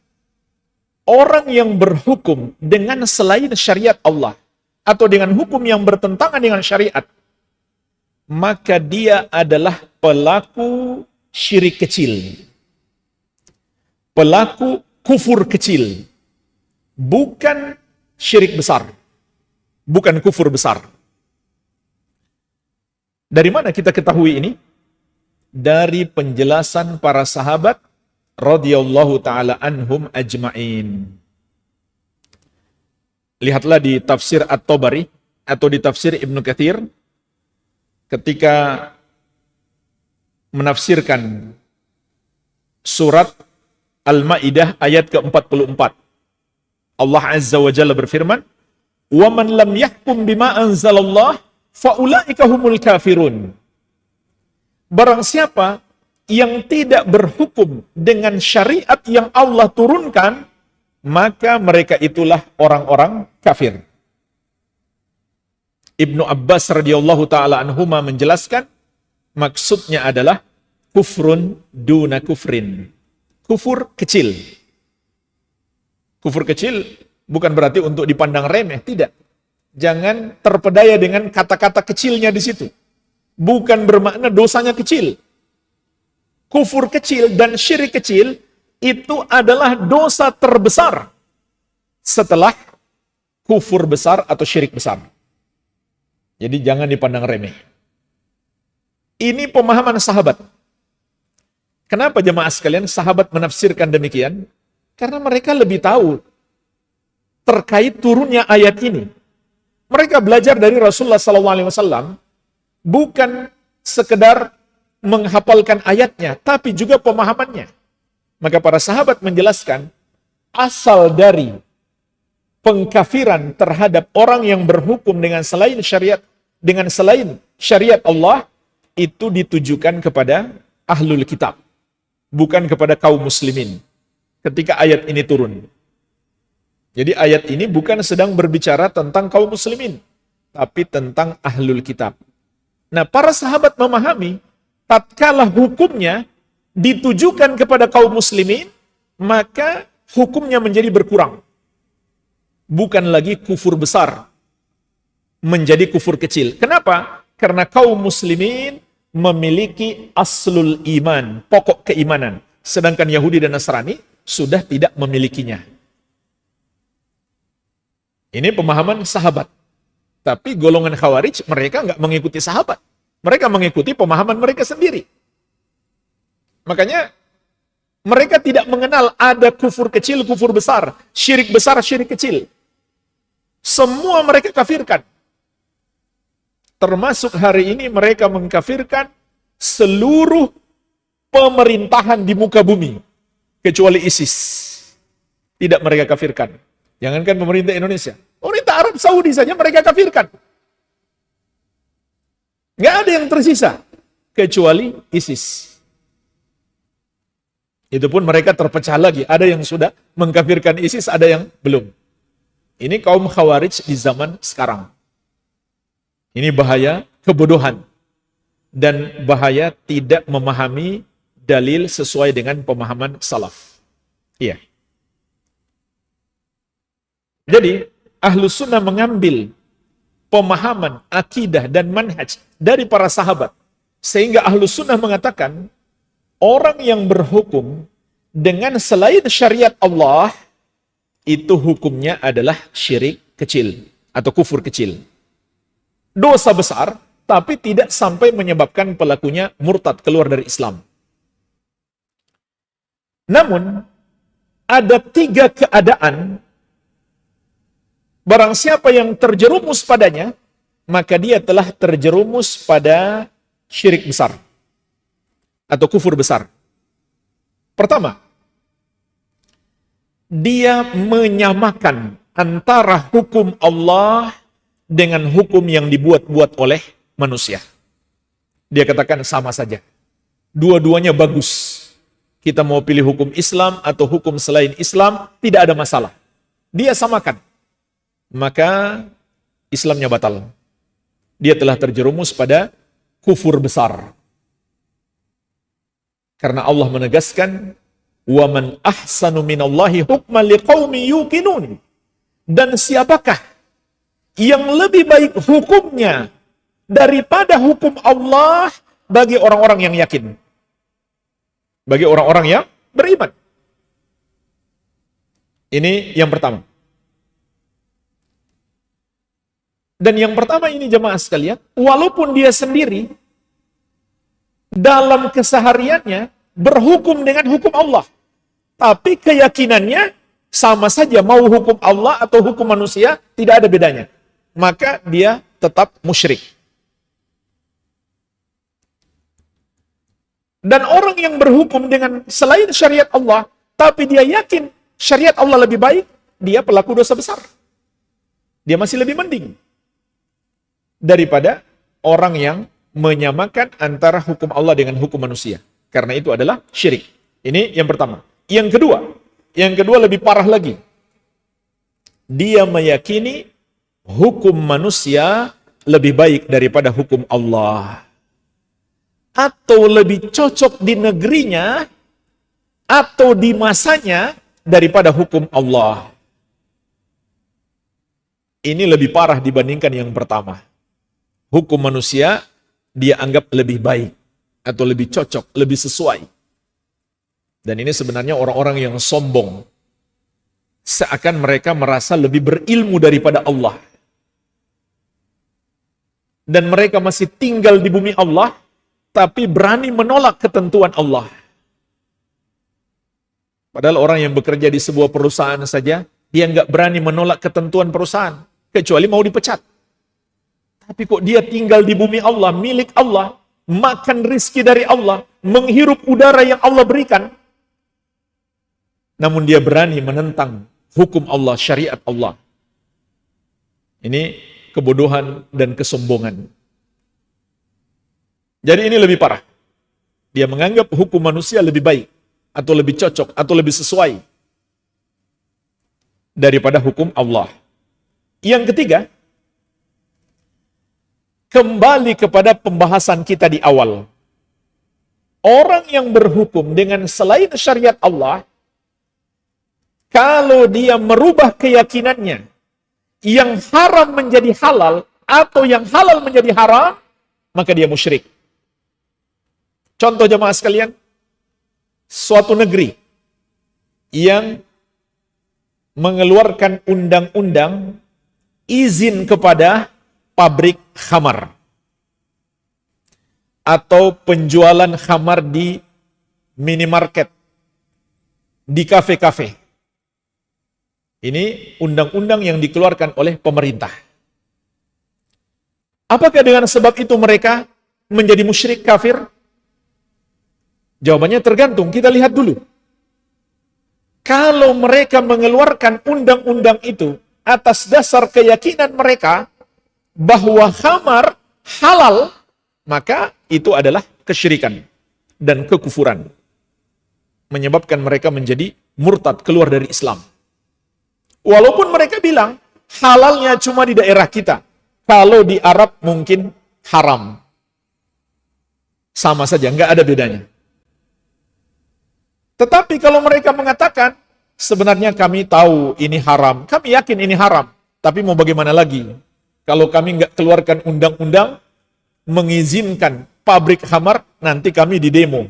orang yang berhukum dengan selain syariat Allah, atau dengan hukum yang bertentangan dengan syariat, maka dia adalah pelaku syirik kecil. Pelaku kufur kecil. Bukan syirik besar. Bukan kufur besar. Dari mana kita ketahui ini? Dari penjelasan para sahabat radhiyallahu taala anhum ajma'in. Lihatlah di tafsir At-Tabari atau di tafsir Ibnu Katsir ketika menafsirkan surat Al-Maidah ayat ke-44. Allah Azza wa Jalla berfirman, "Wa man lam yahkum bima anzalallah fa ulaika humul kafirun." Barang siapa yang tidak berhukum dengan syariat yang Allah turunkan, maka mereka itulah orang-orang kafir. Ibnu Abbas radhiyallahu taala anhuma menjelaskan, maksudnya adalah kufrun duna kufrin. Kufur kecil. Kufur kecil bukan berarti untuk dipandang remeh, tidak. Jangan terpedaya dengan kata-kata kecilnya di situ. Bukan bermakna dosanya kecil. Kufur kecil dan syirik kecil itu adalah dosa terbesar setelah kufur besar atau syirik besar. Jadi jangan dipandang remeh. Ini pemahaman sahabat. Kenapa jemaah sekalian sahabat menafsirkan demikian? Karena mereka lebih tahu terkait turunnya ayat ini. Mereka belajar dari Rasulullah SAW bukan sekedar menghafalkan ayatnya, tapi juga pemahamannya. Maka para sahabat menjelaskan asal dari pengkafiran terhadap orang yang berhukum dengan selain syariat Allah itu ditujukan kepada ahlul kitab, bukan kepada kaum muslimin. Ketika ayat ini turun. Jadi ayat ini bukan sedang berbicara tentang kaum muslimin, tapi tentang ahlul kitab. Nah, para sahabat memahami, tatkala hukumnya ditujukan kepada kaum muslimin, maka hukumnya menjadi berkurang. Bukan lagi kufur besar, menjadi kufur kecil. Kenapa? Karena kaum muslimin memiliki aslul iman, pokok keimanan. Sedangkan Yahudi dan Nasrani sudah tidak memilikinya. Ini pemahaman sahabat. Tapi golongan Khawarij, mereka nggak mengikuti sahabat. Mereka mengikuti pemahaman mereka sendiri. Makanya, mereka tidak mengenal ada kufur kecil, kufur besar, syirik besar, syirik kecil. Semua mereka kafirkan. Termasuk hari ini mereka mengkafirkan seluruh pemerintahan di muka bumi. Kecuali ISIS. Tidak mereka kafirkan. Jangankan pemerintah Indonesia. Pemerintah Arab Saudi saja mereka kafirkan. Nggak ada yang tersisa. Kecuali ISIS. Itu pun mereka terpecah lagi. Ada yang sudah mengkafirkan ISIS, ada yang belum. Ini kaum Khawarij di zaman sekarang. Ini bahaya kebodohan. Dan bahaya tidak memahami dalil sesuai dengan pemahaman salaf. Iya. Jadi, Ahlus Sunnah mengambil pemahaman, akidah, dan manhaj dari para sahabat. Sehingga Ahlus Sunnah mengatakan, orang yang berhukum dengan selain syariat Allah, itu hukumnya adalah syirik kecil atau kufur kecil. Dosa besar, tapi tidak sampai menyebabkan pelakunya murtad, keluar dari Islam. Namun, ada 3 keadaan, barang siapa yang terjerumus padanya, maka dia telah terjerumus pada syirik besar atau kufur besar. Pertama, dia menyamakan antara hukum Allah dengan hukum yang dibuat-buat oleh manusia. Dia katakan sama saja. Dua-duanya bagus. Kita mau pilih hukum Islam atau hukum selain Islam, tidak ada masalah. Dia samakan. Maka Islamnya batal. Dia telah terjerumus pada kufur besar. Karena Allah menegaskan, وَمَنْ أَحْسَنُ مِنَ اللَّهِ حُكْمًا لِقَوْمِ يُوقِنُونَ. Dan siapakah yang lebih baik hukumnya daripada hukum Allah bagi orang-orang yang yakin, bagi orang-orang yang beriman. Ini yang pertama. Dan yang pertama ini jemaah sekalian, walaupun dia sendiri dalam kesehariannya berhukum dengan hukum Allah, tapi keyakinannya sama saja, mau hukum Allah atau hukum manusia, tidak ada bedanya. Maka dia tetap musyrik. Dan orang yang berhukum dengan selain syariat Allah, tapi dia yakin syariat Allah lebih baik, dia pelaku dosa besar. Dia masih lebih mending daripada orang yang menyamakan antara hukum Allah dengan hukum manusia. Karena itu adalah syirik. Ini yang pertama. Yang kedua lebih parah lagi. Dia meyakini hukum manusia lebih baik daripada hukum Allah. Atau lebih cocok di negerinya, atau di masanya, daripada hukum Allah. Ini lebih parah dibandingkan yang pertama. Hukum manusia, dia anggap lebih baik, atau lebih cocok, lebih sesuai. Dan ini sebenarnya orang-orang yang sombong. Seakan mereka merasa lebih berilmu daripada Allah. Dan mereka masih tinggal di bumi Allah, tapi berani menolak ketentuan Allah. Padahal orang yang bekerja di sebuah perusahaan saja, dia nggak berani menolak ketentuan perusahaan, kecuali mau dipecat. Tapi kok dia tinggal di bumi Allah, milik Allah, makan rizki dari Allah, menghirup udara yang Allah berikan, namun dia berani menentang hukum Allah, syariat Allah. Ini kebodohan dan kesombongan. Jadi ini lebih parah. Dia menganggap hukum manusia lebih baik, atau lebih cocok, atau lebih sesuai daripada hukum Allah. Yang ketiga, kembali kepada pembahasan kita di awal. Orang yang berhukum dengan selain syariat Allah, kalau dia merubah keyakinannya, yang haram menjadi halal, atau yang halal menjadi haram, maka dia musyrik. Contoh jemaah sekalian, suatu negeri yang mengeluarkan undang-undang izin kepada pabrik khamar atau penjualan khamar di minimarket, di kafe-kafe. Ini undang-undang yang dikeluarkan oleh pemerintah. Apakah dengan sebab itu mereka menjadi musyrik kafir? Jawabannya tergantung, kita lihat dulu. Kalau mereka mengeluarkan undang-undang itu atas dasar keyakinan mereka bahwa khamar halal, maka itu adalah kesyirikan dan kekufuran. menyebabkan mereka menjadi murtad, keluar dari Islam. Walaupun mereka bilang, halalnya cuma di daerah kita. Kalau di Arab mungkin haram. Sama saja, nggak ada bedanya. Tetapi kalau mereka mengatakan, sebenarnya kami tahu ini haram, kami yakin ini haram, tapi mau bagaimana lagi? Kalau kami nggak keluarkan undang-undang, mengizinkan pabrik khamar, nanti kami di demo.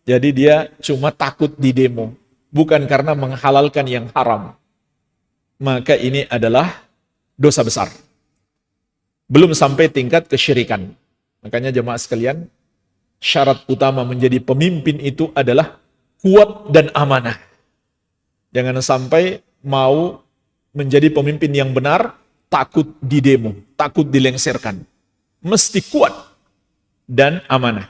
Jadi dia cuma takut di demo, bukan karena menghalalkan yang haram. Maka ini adalah dosa besar. Belum sampai tingkat kesyirikan. Makanya jemaah sekalian, syarat utama menjadi pemimpin itu adalah kuat dan amanah. Jangan sampai mau menjadi pemimpin yang benar, takut didemo, takut dilengserkan. Mesti kuat dan amanah.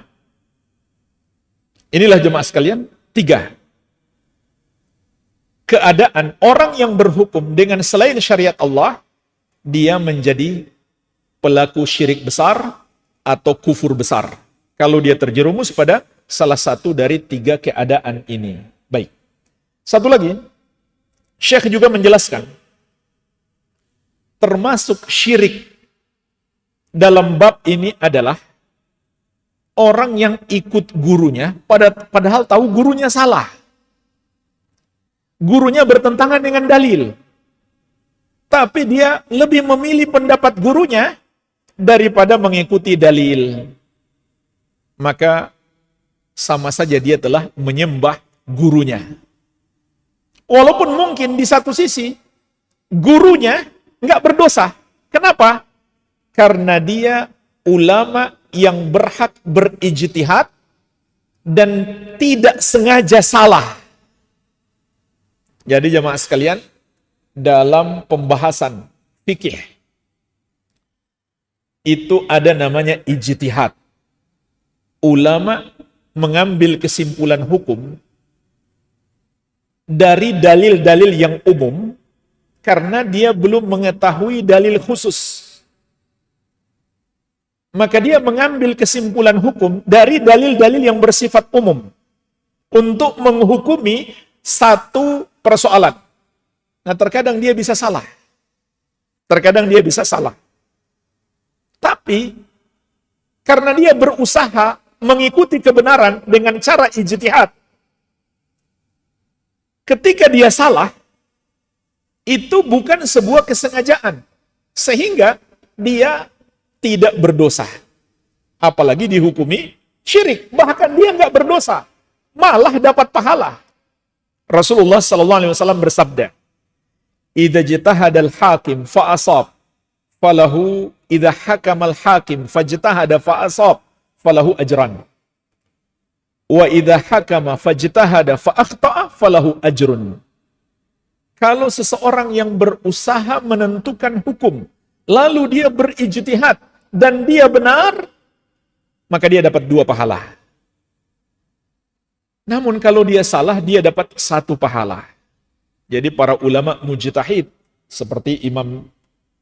Inilah jemaah sekalian, 3. Keadaan orang yang berhukum dengan selain syariat Allah, dia menjadi pelaku syirik besar atau kufur besar. Kalau dia terjerumus pada salah satu dari 3 keadaan ini. Baik. Satu lagi, Syekh juga menjelaskan, termasuk syirik dalam bab ini adalah orang yang ikut gurunya, padahal tahu gurunya salah. Gurunya bertentangan dengan dalil. Tapi dia lebih memilih pendapat gurunya daripada mengikuti dalil. Maka sama saja dia telah menyembah gurunya. Walaupun mungkin di satu sisi gurunya nggak berdosa. Kenapa? Karena dia ulama yang berhak berijtihad dan tidak sengaja salah. Jadi jemaah sekalian, dalam pembahasan fikih itu ada namanya ijtihad. Ulama mengambil kesimpulan hukum dari dalil-dalil yang umum karena dia belum mengetahui dalil khusus. Maka dia mengambil kesimpulan hukum dari dalil-dalil yang bersifat umum untuk menghukumi satu persoalan. Nah, terkadang dia bisa salah. Terkadang dia bisa salah. Tapi karena dia berusaha mengikuti kebenaran dengan cara ijtihad, ketika dia salah, itu bukan sebuah kesengajaan. Sehingga dia tidak berdosa. Apalagi dihukumi syirik. Bahkan dia nggak berdosa. Malah dapat pahala. Rasulullah SAW bersabda, "Idza jitahadal hakim fa asab, falahu idza hakamal hakim fajtahada fa asab, falahu ajran. Wa idza hakama fajtahada fa akhta'a, falahu ajrun." Kalau seseorang yang berusaha menentukan hukum, lalu dia berijtihad dan dia benar, maka dia dapat 2 pahala. Namun kalau dia salah, dia dapat 1 pahala. Jadi para ulama mujtahid seperti Imam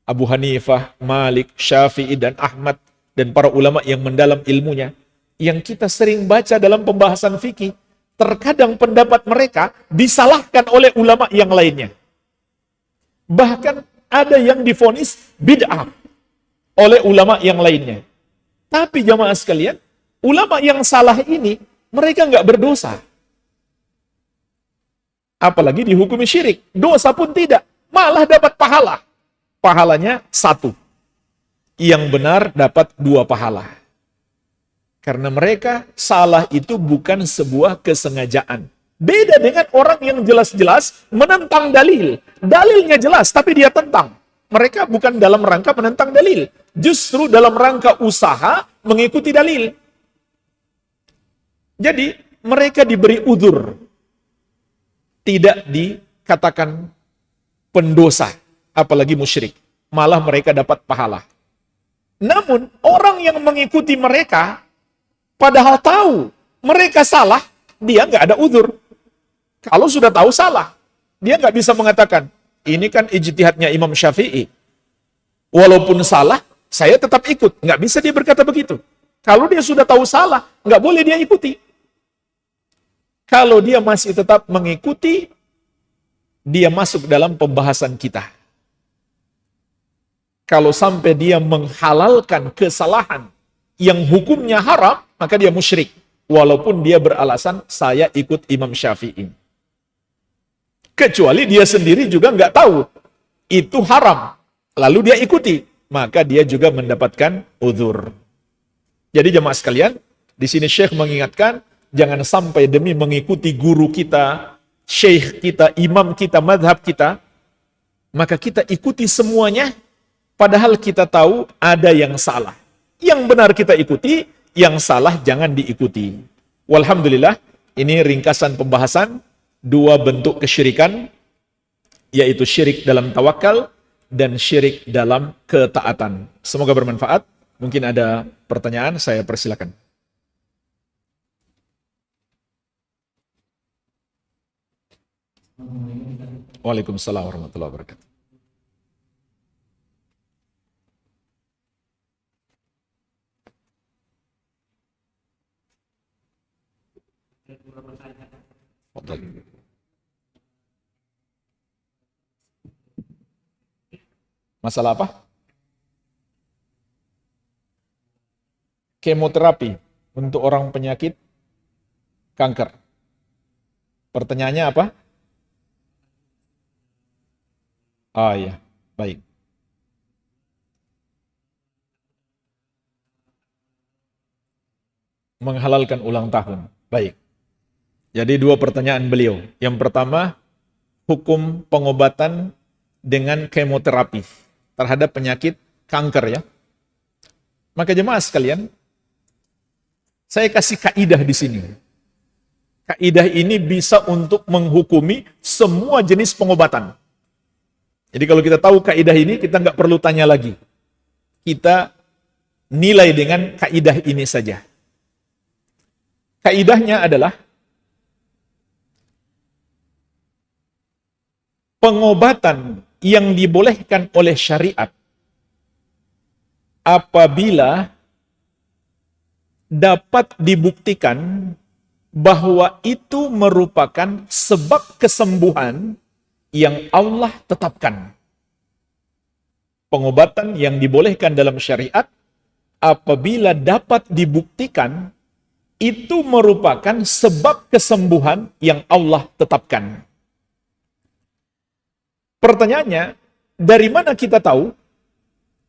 Abu Hanifah, Malik, Syafi'i, dan Ahmad, dan para ulama yang mendalam ilmunya, yang kita sering baca dalam pembahasan fikih, terkadang pendapat mereka disalahkan oleh ulama yang lainnya. Bahkan ada yang divonis bid'ah oleh ulama yang lainnya. Tapi jamaah sekalian, ulama yang salah ini, mereka nggak berdosa. Apalagi dihukumi syirik. Dosa pun tidak. Malah dapat pahala. Pahalanya 1. Yang benar dapat 2 pahala. Karena mereka salah itu bukan sebuah kesengajaan. Beda dengan orang yang jelas-jelas menentang dalil. Dalilnya jelas, tapi dia tentang. Mereka bukan dalam rangka menentang dalil. Justru dalam rangka usaha mengikuti dalil. Jadi, mereka diberi udzur. Tidak dikatakan pendosa, apalagi musyrik. Malah mereka dapat pahala. Namun, orang yang mengikuti mereka, padahal tahu mereka salah, dia nggak ada udzur. Kalau sudah tahu salah, dia nggak bisa mengatakan, ini kan ijtihadnya Imam Syafi'i. Walaupun salah, saya tetap ikut. Nggak bisa dia berkata begitu. Kalau dia sudah tahu salah, nggak boleh dia ikuti. Kalau dia masih tetap mengikuti, dia masuk dalam pembahasan kita. Kalau sampai dia menghalalkan kesalahan yang hukumnya haram, maka dia musyrik. Walaupun dia beralasan, saya ikut Imam Syafi'i. Kecuali dia sendiri juga nggak tahu itu haram. Lalu dia ikuti, maka dia juga mendapatkan uzur. Jadi jemaah sekalian, di sini Syekh mengingatkan, jangan sampai demi mengikuti guru kita, syekh kita, imam kita, madhab kita, maka kita ikuti semuanya, padahal kita tahu ada yang salah. Yang benar kita ikuti, yang salah jangan diikuti. Walhamdulillah, ini ringkasan pembahasan dua bentuk kesyirikan, yaitu syirik dalam tawakal dan syirik dalam ketaatan. Semoga bermanfaat. Mungkin ada pertanyaan, saya persilakan. Waalaikumsalam warahmatullahi wabarakatuh. Masalah apa? Kemoterapi untuk orang penyakit kanker. Pertanyaannya apa? Ah iya, baik. Menghalalkan ulang tahun. Baik. Jadi dua pertanyaan beliau. Yang pertama, hukum pengobatan dengan kemoterapi terhadap penyakit kanker ya. Maka jemaah sekalian, saya kasih kaidah di sini. Kaidah ini bisa untuk menghukumi semua jenis pengobatan. Jadi kalau kita tahu kaidah ini, kita nggak perlu tanya lagi. Kita nilai dengan kaidah ini saja. Kaidahnya adalah pengobatan yang dibolehkan oleh syariat apabila dapat dibuktikan bahwa itu merupakan sebab kesembuhan yang Allah tetapkan. Pengobatan yang dibolehkan dalam syariat apabila dapat dibuktikan itu merupakan sebab kesembuhan yang Allah tetapkan. Pertanyaannya, dari mana kita tahu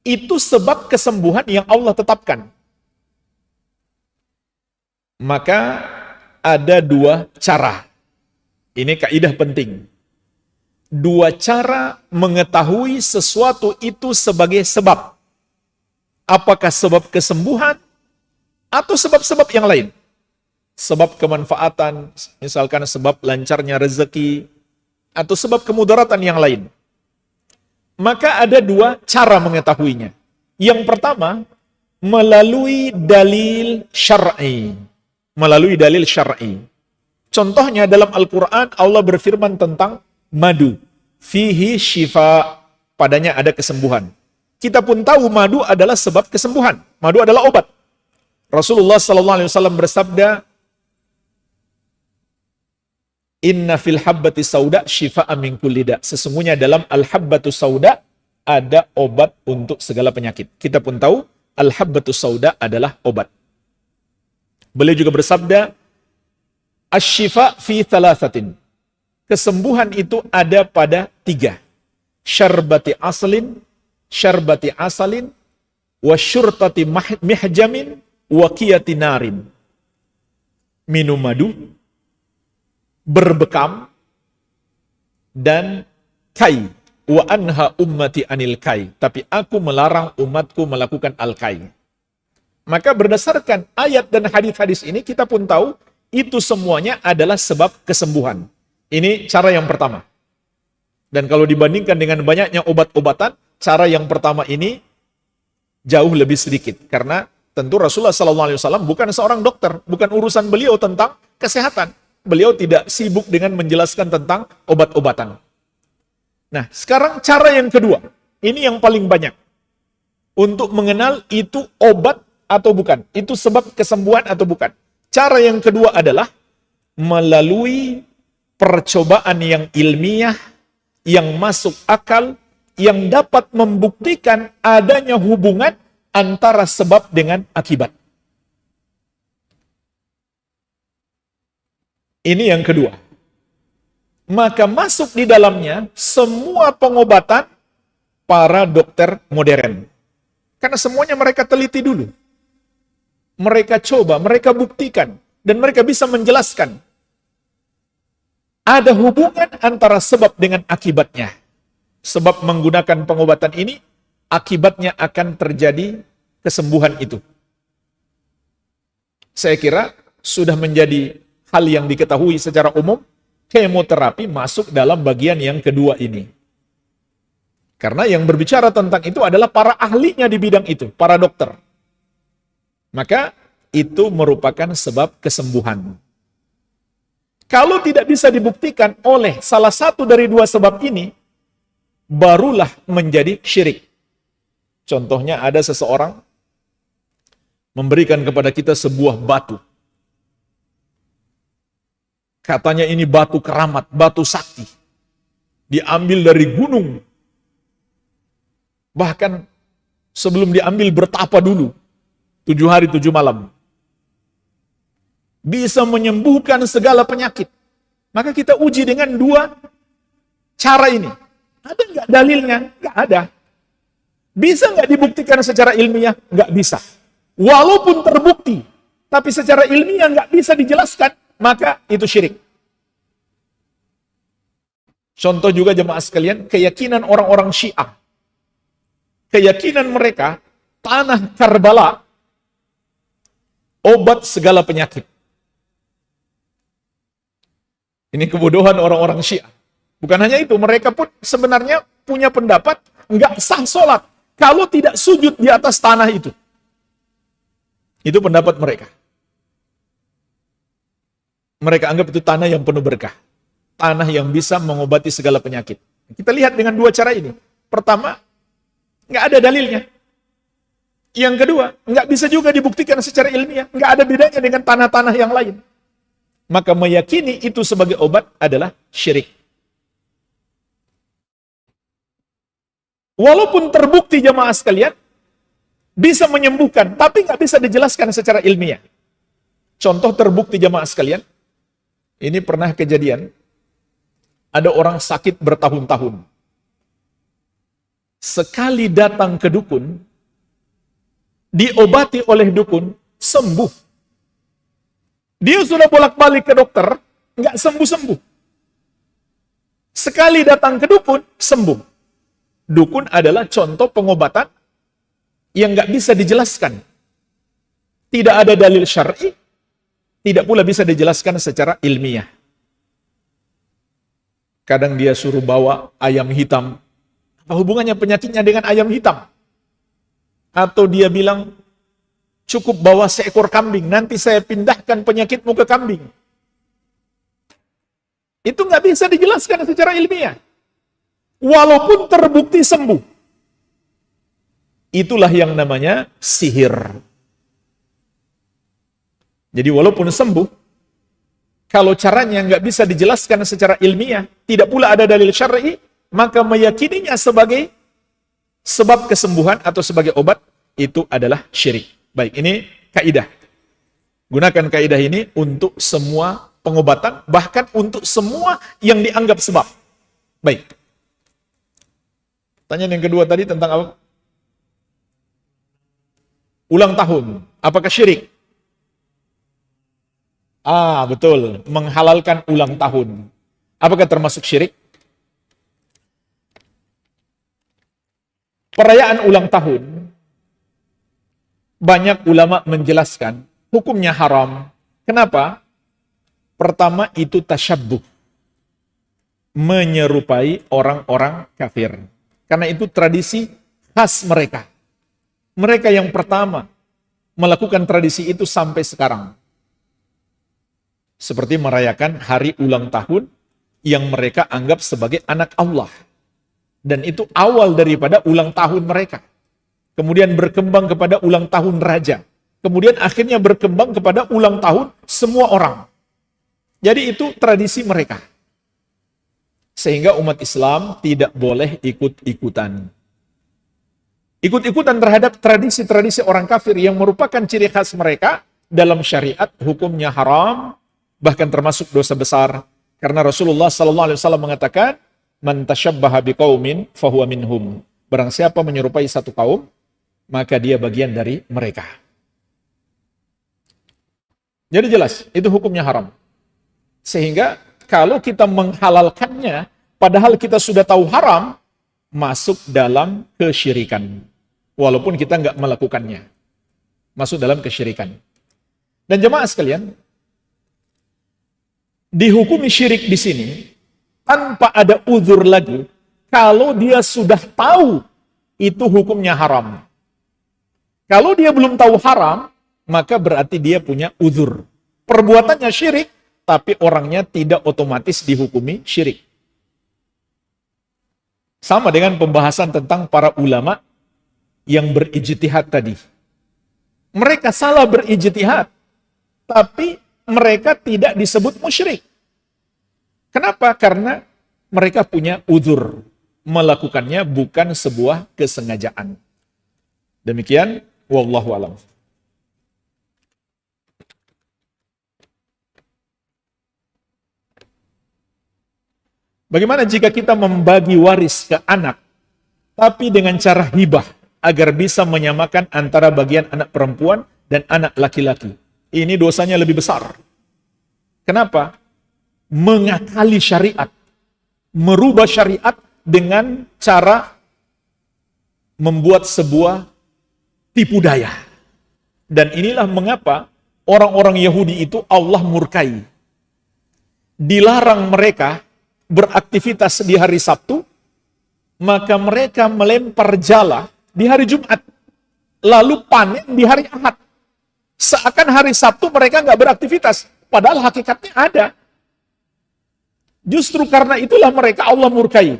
itu sebab kesembuhan yang Allah tetapkan? Maka ada dua cara. Ini kaidah penting. Dua cara mengetahui sesuatu itu sebagai sebab. Apakah sebab kesembuhan atau sebab-sebab yang lain? Sebab kemanfaatan, misalkan sebab lancarnya rezeki, atau sebab kemudaratan yang lain. Maka ada dua cara mengetahuinya. Yang pertama, melalui dalil syar'i. Melalui dalil syar'i. Contohnya dalam Al-Quran, Allah berfirman tentang madu. Fihi syifa. Padanya ada kesembuhan. Kita pun tahu madu adalah sebab kesembuhan. Madu adalah obat. Rasulullah SAW bersabda, Inna fil habbati sauda syifa'an min kulli da. Sesungguhnya dalam al-habbatu sauda ada obat untuk segala penyakit. Kita pun tahu al-habbatu sauda adalah obat. Beliau juga bersabda, asy-syifa fi thalathatin. Kesembuhan itu ada pada 3. Syarbati asalin, wa syurtati mihjamin, wa qiyati narin. Minum madu, berbekam, dan kai. Wa anha ummati anil kai. Tapi aku melarang umatku melakukan al-kai. Maka berdasarkan ayat dan hadis-hadis ini, kita pun tahu itu semuanya adalah sebab kesembuhan. Ini cara yang pertama. Dan kalau dibandingkan dengan banyaknya obat-obatan, cara yang pertama ini jauh lebih sedikit. Karena tentu Rasulullah SAW bukan seorang dokter, bukan urusan beliau tentang kesehatan. Beliau tidak sibuk dengan menjelaskan tentang obat-obatan. Nah, sekarang cara yang kedua. Ini yang paling banyak. Untuk mengenal itu obat atau bukan. Itu sebab kesembuhan atau bukan. Cara yang kedua adalah melalui percobaan yang ilmiah, yang masuk akal, yang dapat membuktikan adanya hubungan antara sebab dengan akibat. Ini yang kedua. Maka masuk di dalamnya semua pengobatan para dokter modern. Karena semuanya mereka teliti dulu. Mereka coba, mereka buktikan, dan mereka bisa menjelaskan. Ada hubungan antara sebab dengan akibatnya. Sebab menggunakan pengobatan ini, akibatnya akan terjadi kesembuhan itu. Saya kira sudah menjadi hal yang diketahui secara umum, kemoterapi masuk dalam bagian yang kedua ini. Karena yang berbicara tentang itu adalah para ahlinya di bidang itu, para dokter. Maka itu merupakan sebab kesembuhan. Kalau tidak bisa dibuktikan oleh salah satu dari dua sebab ini, barulah menjadi syirik. Contohnya ada seseorang memberikan kepada kita sebuah batu. Katanya ini batu keramat, batu sakti. Diambil dari gunung. Bahkan sebelum diambil bertapa dulu. 7 hari 7 malam. Bisa menyembuhkan segala penyakit. Maka kita uji dengan dua cara ini. Ada nggak dalilnya? Nggak ada. Bisa nggak dibuktikan secara ilmiah? Nggak bisa. Walaupun terbukti, tapi secara ilmiah nggak bisa dijelaskan, maka itu syirik. Contoh juga jemaah sekalian, keyakinan orang-orang Syiah. Keyakinan mereka, tanah Karbala, obat segala penyakit. Ini kebodohan orang-orang Syiah. Bukan hanya itu, mereka pun sebenarnya punya pendapat, nggak sah sholat kalau tidak sujud di atas tanah itu. Itu pendapat mereka. Mereka anggap itu tanah yang penuh berkah. Tanah yang bisa mengobati segala penyakit. Kita lihat dengan dua cara ini. Pertama, nggak ada dalilnya. Yang kedua, nggak bisa juga dibuktikan secara ilmiah. Nggak ada bedanya dengan tanah-tanah yang lain. Maka meyakini itu sebagai obat adalah syirik. Walaupun terbukti jemaah sekalian, bisa menyembuhkan, tapi nggak bisa dijelaskan secara ilmiah. Contoh terbukti jemaah sekalian, ini pernah kejadian, ada orang sakit bertahun-tahun. Sekali datang ke dukun, diobati oleh dukun, sembuh. Dia sudah bolak-balik ke dokter, nggak sembuh-sembuh. Sekali datang ke dukun, sembuh. Dukun adalah contoh pengobatan yang nggak bisa dijelaskan. Tidak ada dalil syar'i, tidak pula bisa dijelaskan secara ilmiah. Kadang dia suruh bawa ayam hitam. Apa hubungannya penyakitnya dengan ayam hitam? Atau dia bilang, cukup bawa seekor kambing, nanti saya pindahkan penyakitmu ke kambing. Itu nggak bisa dijelaskan secara ilmiah. Walaupun terbukti sembuh. Itulah yang namanya sihir. Jadi walaupun sembuh, kalau caranya nggak bisa dijelaskan secara ilmiah, tidak pula ada dalil syar'i, maka meyakininya sebagai sebab kesembuhan atau sebagai obat, itu adalah syirik. Baik, ini kaidah. Gunakan kaidah ini untuk semua pengobatan, bahkan untuk semua yang dianggap sebab. Baik. Pertanyaan yang kedua tadi tentang apa? Ulang tahun. Apakah syirik? Betul. Menghalalkan ulang tahun. Apakah termasuk syirik? Perayaan ulang tahun, banyak ulama menjelaskan hukumnya haram. Kenapa? Pertama, itu tasyabbuh. Menyerupai orang-orang kafir. Karena itu tradisi khas mereka. Mereka yang pertama melakukan tradisi itu sampai sekarang. Seperti merayakan hari ulang tahun yang mereka anggap sebagai anak Allah. Dan itu awal daripada ulang tahun mereka. Kemudian berkembang kepada ulang tahun raja. Kemudian akhirnya berkembang kepada ulang tahun semua orang. Jadi itu tradisi mereka. Sehingga umat Islam tidak boleh ikut-ikutan. Ikut-ikutan terhadap tradisi-tradisi orang kafir yang merupakan ciri khas mereka dalam syariat, hukumnya haram, bahkan termasuk dosa besar. Karena Rasulullah SAW mengatakan, "Man tashabbaha biqaumin fahuwa minhum." Barang siapa menyerupai satu kaum, maka dia bagian dari mereka. Jadi jelas, itu hukumnya haram. Sehingga kalau kita menghalalkannya, padahal kita sudah tahu haram, masuk dalam kesyirikan. Walaupun kita nggak melakukannya. Masuk dalam kesyirikan. Dan jemaah sekalian, dihukumi syirik di sini, tanpa ada uzur lagi, kalau dia sudah tahu itu hukumnya haram. Kalau dia belum tahu haram, maka berarti dia punya uzur. Perbuatannya syirik, tapi orangnya tidak otomatis dihukumi syirik. Sama dengan pembahasan tentang para ulama yang berijtihad tadi. Mereka salah berijtihad, tapi mereka tidak disebut musyrik. Kenapa? Karena mereka punya uzur. Melakukannya bukan sebuah kesengajaan. Demikian, wallahu a'lam. Bagaimana jika kita membagi waris ke anak, tapi dengan cara hibah, agar bisa menyamakan antara bagian anak perempuan dan anak laki-laki? Ini dosanya lebih besar. Kenapa? Mengakali syariat. Merubah syariat dengan cara membuat sebuah tipu daya. Dan inilah mengapa orang-orang Yahudi itu Allah murkai. Dilarang mereka beraktivitas di hari Sabtu, maka mereka melempar jala di hari Jumat, lalu panen di hari Ahad. Seakan hari Sabtu mereka nggak beraktivitas, padahal hakikatnya ada. Justru karena itulah mereka Allah murkai,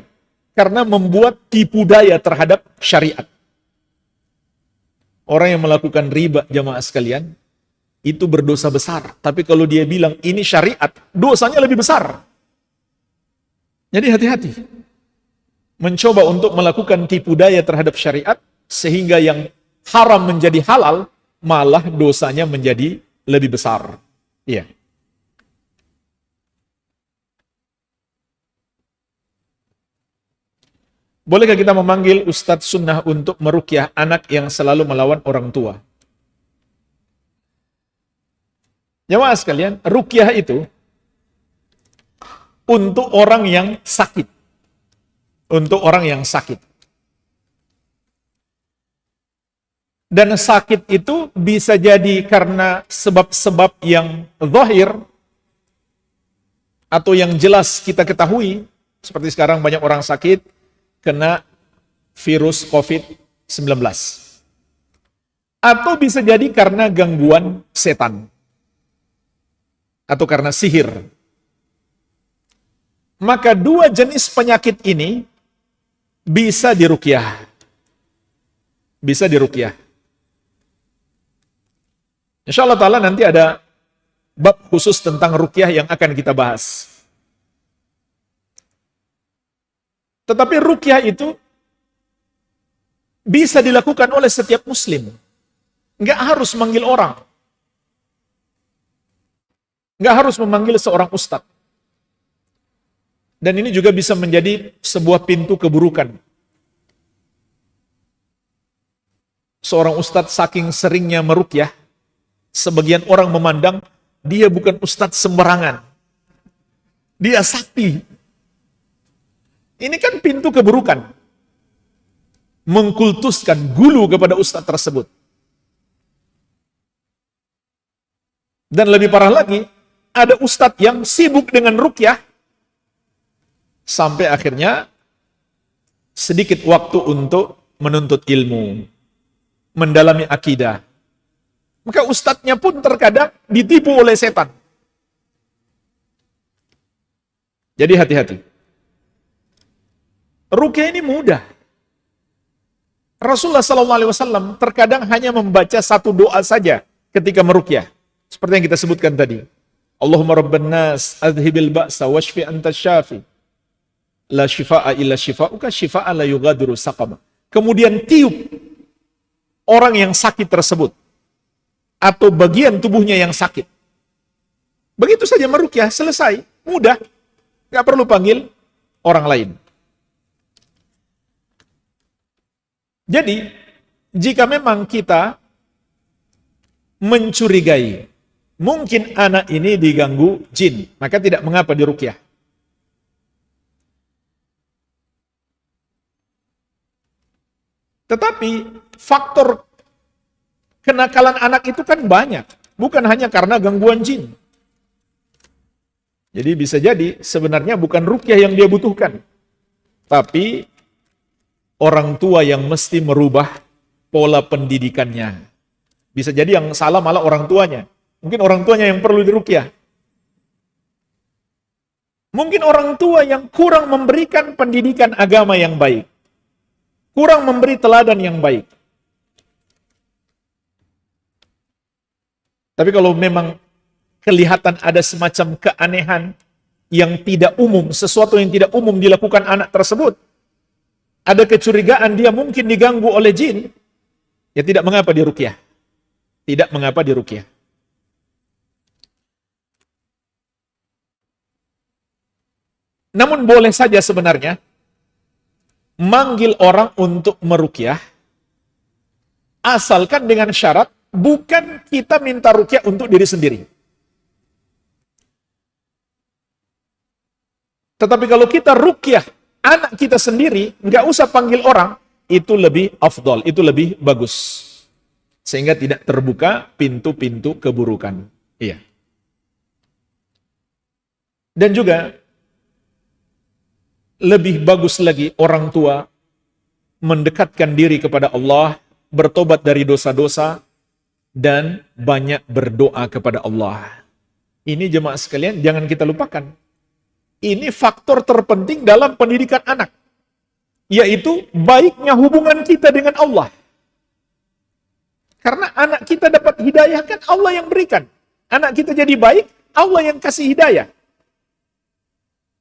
karena membuat tipu daya terhadap syariat. Orang yang melakukan riba, jamaah sekalian, itu berdosa besar. Tapi kalau dia bilang ini syariat, dosanya lebih besar. Jadi hati-hati. Mencoba untuk melakukan tipu daya terhadap syariat, sehingga yang haram menjadi halal, malah dosanya menjadi lebih besar. Iya. Bolehkah kita memanggil Ustadz Sunnah untuk meruqyah anak yang selalu melawan orang tua? Jemaah sekalian, ruqyah itu untuk orang yang sakit. Untuk orang yang sakit. Dan sakit itu bisa jadi karena sebab-sebab yang zahir atau yang jelas kita ketahui. Seperti sekarang banyak orang sakit kena virus COVID-19. Atau bisa jadi karena gangguan setan. Atau karena sihir. Maka dua jenis penyakit ini bisa diruqyah. Bisa diruqyah. Insyaallah ta'ala nanti ada bab khusus tentang ruqyah yang akan kita bahas. Tetapi ruqyah itu bisa dilakukan oleh setiap muslim. Nggak harus manggil orang. Nggak harus memanggil seorang ustadz. Dan ini juga bisa menjadi sebuah pintu keburukan. Seorang ustadz saking seringnya meruqyah, sebagian orang memandang dia bukan ustadz sembarangan. Dia sakti. Ini kan pintu keburukan. Mengkultuskan gulu kepada ustadz tersebut. Dan lebih parah lagi, ada ustadz yang sibuk dengan ruqyah, sampai akhirnya sedikit waktu untuk menuntut ilmu, mendalami akidah. Maka ustadznya pun terkadang ditipu oleh setan. Jadi hati-hati. Ruqyah ini mudah. Rasulullah SAW terkadang hanya membaca satu doa saja ketika meruqyah. Seperti yang kita sebutkan tadi. Allahumma rabban nas adhibil ba'sa washfi anta syafi. La shifaa'a illa shifa'uka shifaa'a la yughadiru saqama. Kemudian tiup orang yang sakit tersebut atau bagian tubuhnya yang sakit. Begitu saja meruqyah, selesai, mudah. Nggak perlu panggil orang lain. Jadi, jika memang kita mencurigai mungkin anak ini diganggu jin, maka tidak mengapa diruqyah. Tetapi faktor kenakalan anak itu kan banyak, bukan hanya karena gangguan jin. Jadi bisa jadi sebenarnya bukan ruqyah yang dia butuhkan, tapi orang tua yang mesti merubah pola pendidikannya. Bisa jadi yang salah malah orang tuanya. Mungkin orang tuanya yang perlu diruqyah. Mungkin orang tua yang kurang memberikan pendidikan agama yang baik. Kurang memberi teladan yang baik. Tapi kalau memang kelihatan ada semacam keanehan yang tidak umum, sesuatu yang tidak umum dilakukan anak tersebut, ada kecurigaan dia mungkin diganggu oleh jin, ya tidak mengapa diruqyah. Tidak mengapa diruqyah. Namun boleh saja sebenarnya manggil orang untuk meruqyah, asalkan dengan syarat bukan kita minta ruqyah untuk diri sendiri. Tetapi kalau kita ruqyah anak kita sendiri, nggak usah panggil orang, itu lebih afdal, itu lebih bagus. Sehingga tidak terbuka pintu-pintu keburukan. Iya. Dan juga lebih bagus lagi orang tua mendekatkan diri kepada Allah, bertobat dari dosa-dosa, dan banyak berdoa kepada Allah. Ini jemaah sekalian, jangan kita lupakan. Ini faktor terpenting dalam pendidikan anak, yaitu baiknya hubungan kita dengan Allah. Karena anak kita dapat hidayah kan Allah yang berikan. Anak kita jadi baik, Allah yang kasih hidayah.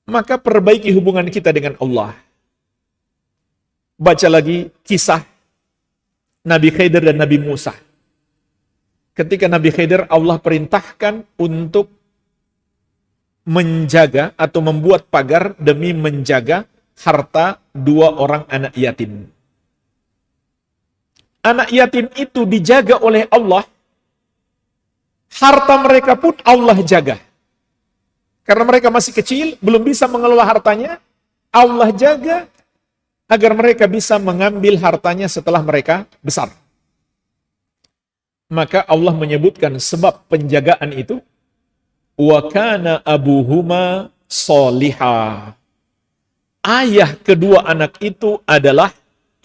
Maka perbaiki hubungan kita dengan Allah. Baca lagi kisah Nabi Khidir dan Nabi Musa. Ketika Nabi Khidir, Allah perintahkan untuk menjaga atau membuat pagar demi menjaga harta dua orang anak yatim. Anak yatim itu dijaga oleh Allah, harta mereka pun Allah jaga. Karena mereka masih kecil, belum bisa mengelola hartanya, Allah jaga agar mereka bisa mengambil hartanya setelah mereka besar. Maka Allah menyebutkan sebab penjagaan itu, wa kana abuhuma solihah. Ayah kedua anak itu adalah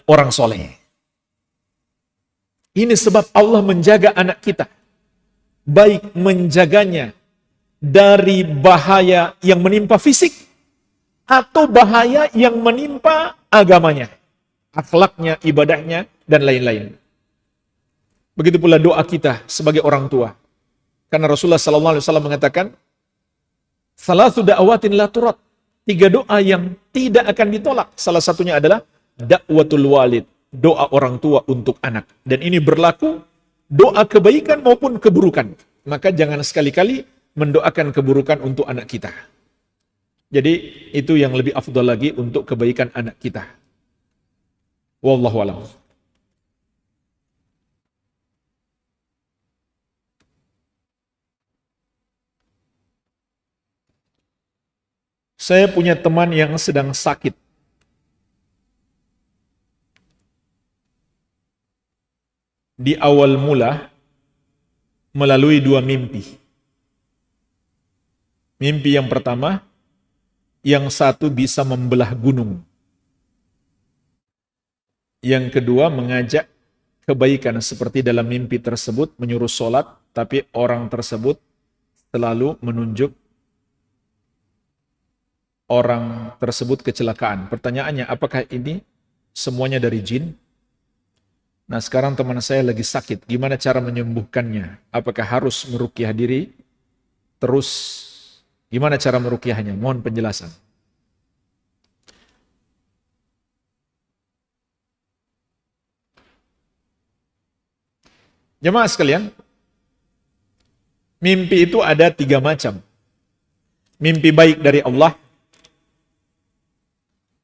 orang soleh. Ini sebab Allah menjaga anak kita. Baik menjaganya dari bahaya yang menimpa fisik, atau bahaya yang menimpa agamanya, akhlaknya, ibadahnya, dan lain-lain. Begitu pula doa kita sebagai orang tua. Karena Rasulullah SAW mengatakan, salatsu da'awatin la turad. 3 doa yang tidak akan ditolak. Salah satunya adalah da'watul walid, doa orang tua untuk anak. Dan ini berlaku doa kebaikan maupun keburukan. Maka jangan sekali-kali mendoakan keburukan untuk anak kita. Jadi itu yang lebih afdal lagi untuk kebaikan anak kita. Wallahu a'lam. Saya punya teman yang sedang sakit. Di awal mula melalui 2 mimpi. Mimpi yang pertama, yang satu bisa membelah gunung. Yang kedua mengajak kebaikan seperti dalam mimpi tersebut, menyuruh sholat, tapi orang tersebut selalu menunjuk orang tersebut kecelakaan. Pertanyaannya, apakah ini semuanya dari jin? Nah, sekarang teman saya lagi sakit. Gimana cara menyembuhkannya? Apakah harus meruqyah diri? Terus gimana cara meruqyahnya? Mohon penjelasan. Jemaah sekalian, mimpi itu ada 3 macam. Mimpi baik dari Allah,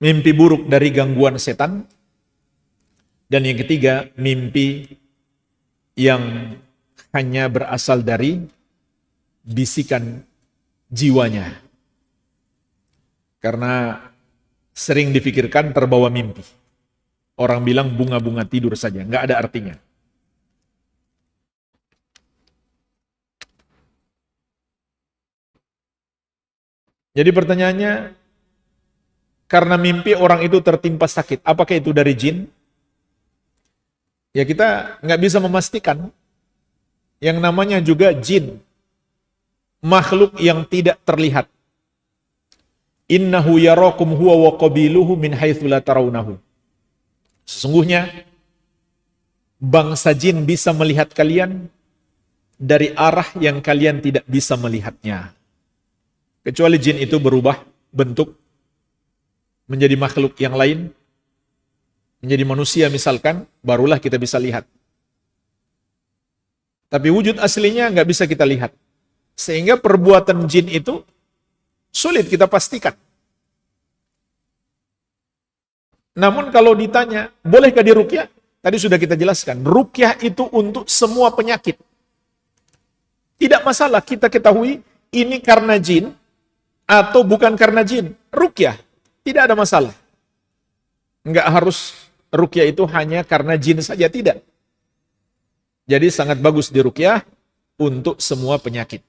mimpi buruk dari gangguan setan, dan yang ketiga, mimpi yang hanya berasal dari bisikan jiwanya. Karena sering dipikirkan terbawa mimpi. Orang bilang bunga-bunga tidur saja, nggak ada artinya. Jadi pertanyaannya, karena mimpi orang itu tertimpa sakit, apakah itu dari jin? Ya kita nggak bisa memastikan. Yang namanya juga jin, makhluk yang tidak terlihat. Innahu yarakum huwa wa qabiluhu min haitsu la tarawnahu. Sesungguhnya bangsa jin bisa melihat kalian dari arah yang kalian tidak bisa melihatnya. Kecuali jin itu berubah bentuk menjadi makhluk yang lain, menjadi manusia misalkan, barulah kita bisa lihat. Tapi wujud aslinya nggak bisa kita lihat. Sehingga perbuatan jin itu sulit kita pastikan. Namun kalau ditanya, bolehkah diruqyah? Tadi sudah kita jelaskan, ruqyah itu untuk semua penyakit. Tidak masalah kita ketahui ini karena jin atau bukan karena jin. Ruqyah, tidak ada masalah. Enggak harus ruqyah itu hanya karena jin saja, tidak. Jadi sangat bagus diruqyah untuk semua penyakit.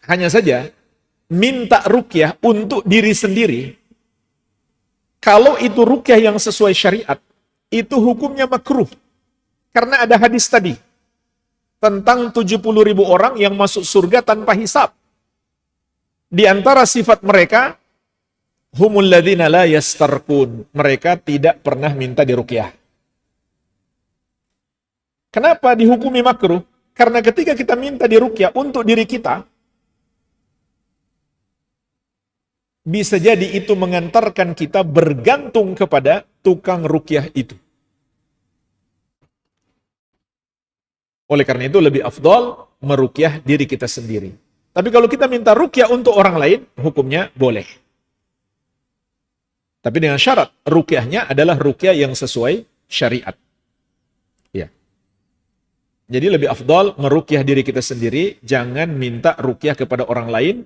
Hanya saja, minta ruqyah untuk diri sendiri, kalau itu ruqyah yang sesuai syariat, itu hukumnya makruh. Karena ada hadis tadi, tentang 70.000 orang yang masuk surga tanpa hisab. Di antara sifat mereka, humul ladzina la yastarqun. Mereka tidak pernah minta diruqyah. Kenapa dihukumi makruh? Karena ketika kita minta diruqyah untuk diri kita, bisa jadi itu mengantarkan kita bergantung kepada tukang ruqyah itu. Oleh karena itu lebih afdal meruqyah diri kita sendiri. Tapi kalau kita minta ruqyah untuk orang lain, hukumnya boleh. Tapi dengan syarat, ruqyahnya adalah ruqyah yang sesuai syariat. Ya. Jadi lebih afdal meruqyah diri kita sendiri, jangan minta ruqyah kepada orang lain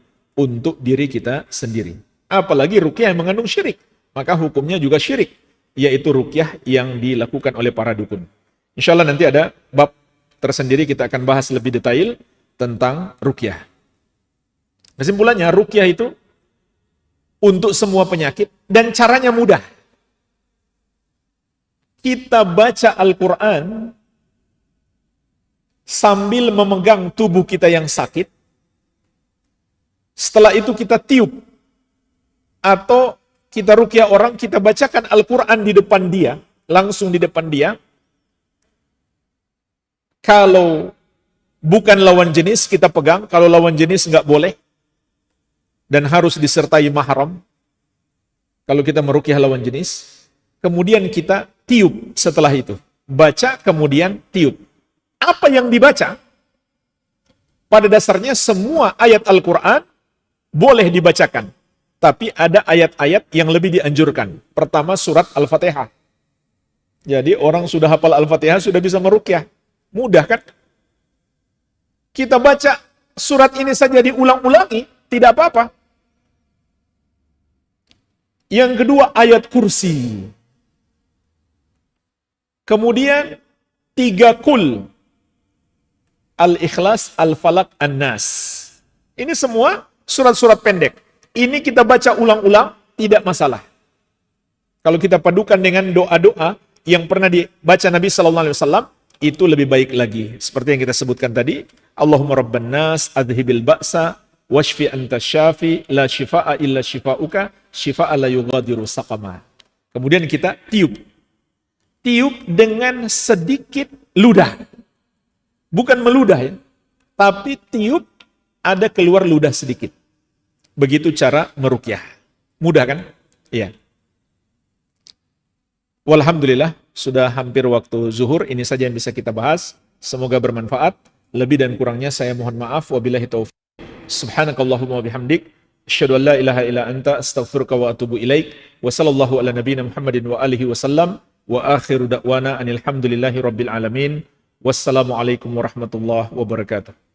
untuk diri kita sendiri. Apalagi ruqyah yang mengandung syirik, maka hukumnya juga syirik, yaitu ruqyah yang dilakukan oleh para dukun. Insya Allah nanti ada bab tersendiri, kita akan bahas lebih detail tentang ruqyah. Kesimpulannya, ruqyah itu untuk semua penyakit dan caranya mudah. Kita baca Al-Quran sambil memegang tubuh kita yang sakit. Setelah itu kita tiup. Atau kita ruqyah orang, kita bacakan Al-Quran di depan dia, langsung di depan dia. Kalau bukan lawan jenis, kita pegang. Kalau lawan jenis nggak boleh. Dan harus disertai mahram. Kalau kita meruqyah lawan jenis. Kemudian kita tiup setelah itu. Baca, kemudian tiup. Apa yang dibaca? Pada dasarnya semua ayat Al-Quran boleh dibacakan. Tapi ada ayat-ayat yang lebih dianjurkan. Pertama, surat Al-Fatihah. Jadi orang sudah hafal Al-Fatihah, sudah bisa meruqyah. Mudah kan? Kita baca surat ini saja diulang-ulangi, tidak apa-apa. Yang kedua, ayat kursi. Kemudian 3 kul. Al-Ikhlas, Al-Falaq, An-Nas. Ini semua surat-surat pendek. Ini kita baca ulang-ulang, tidak masalah. Kalau kita padukan dengan doa-doa yang pernah dibaca Nabi SAW, itu lebih baik lagi. Seperti yang kita sebutkan tadi, Allahumma Rabban Nas, adhibil ba'sa, washfi anta syafi, la shifa'a illa shifa'uka, shifa'a la yughadiru saqama. Kemudian kita tiup. Tiup dengan sedikit ludah. Bukan meludah ya, tapi tiup ada keluar ludah sedikit. Begitu cara meruqyah. Mudah kan? Iya. Walhamdulillah, sudah hampir waktu zuhur. Ini saja yang bisa kita bahas. Semoga bermanfaat. Lebih dan kurangnya saya mohon maaf. Wabillahi taufiq. Subhanakallahumma wabihamdik. Asyhadu an la ilaha illa anta astaghfiruka wa atubu ilaik. Wa sallallahu ala nabiyina Muhammadin wa alihi wasallam. Wa akhiru da'wana anil hamdulillahi rabbil alamin. Wassalamualaikum warahmatullahi wabarakatuh.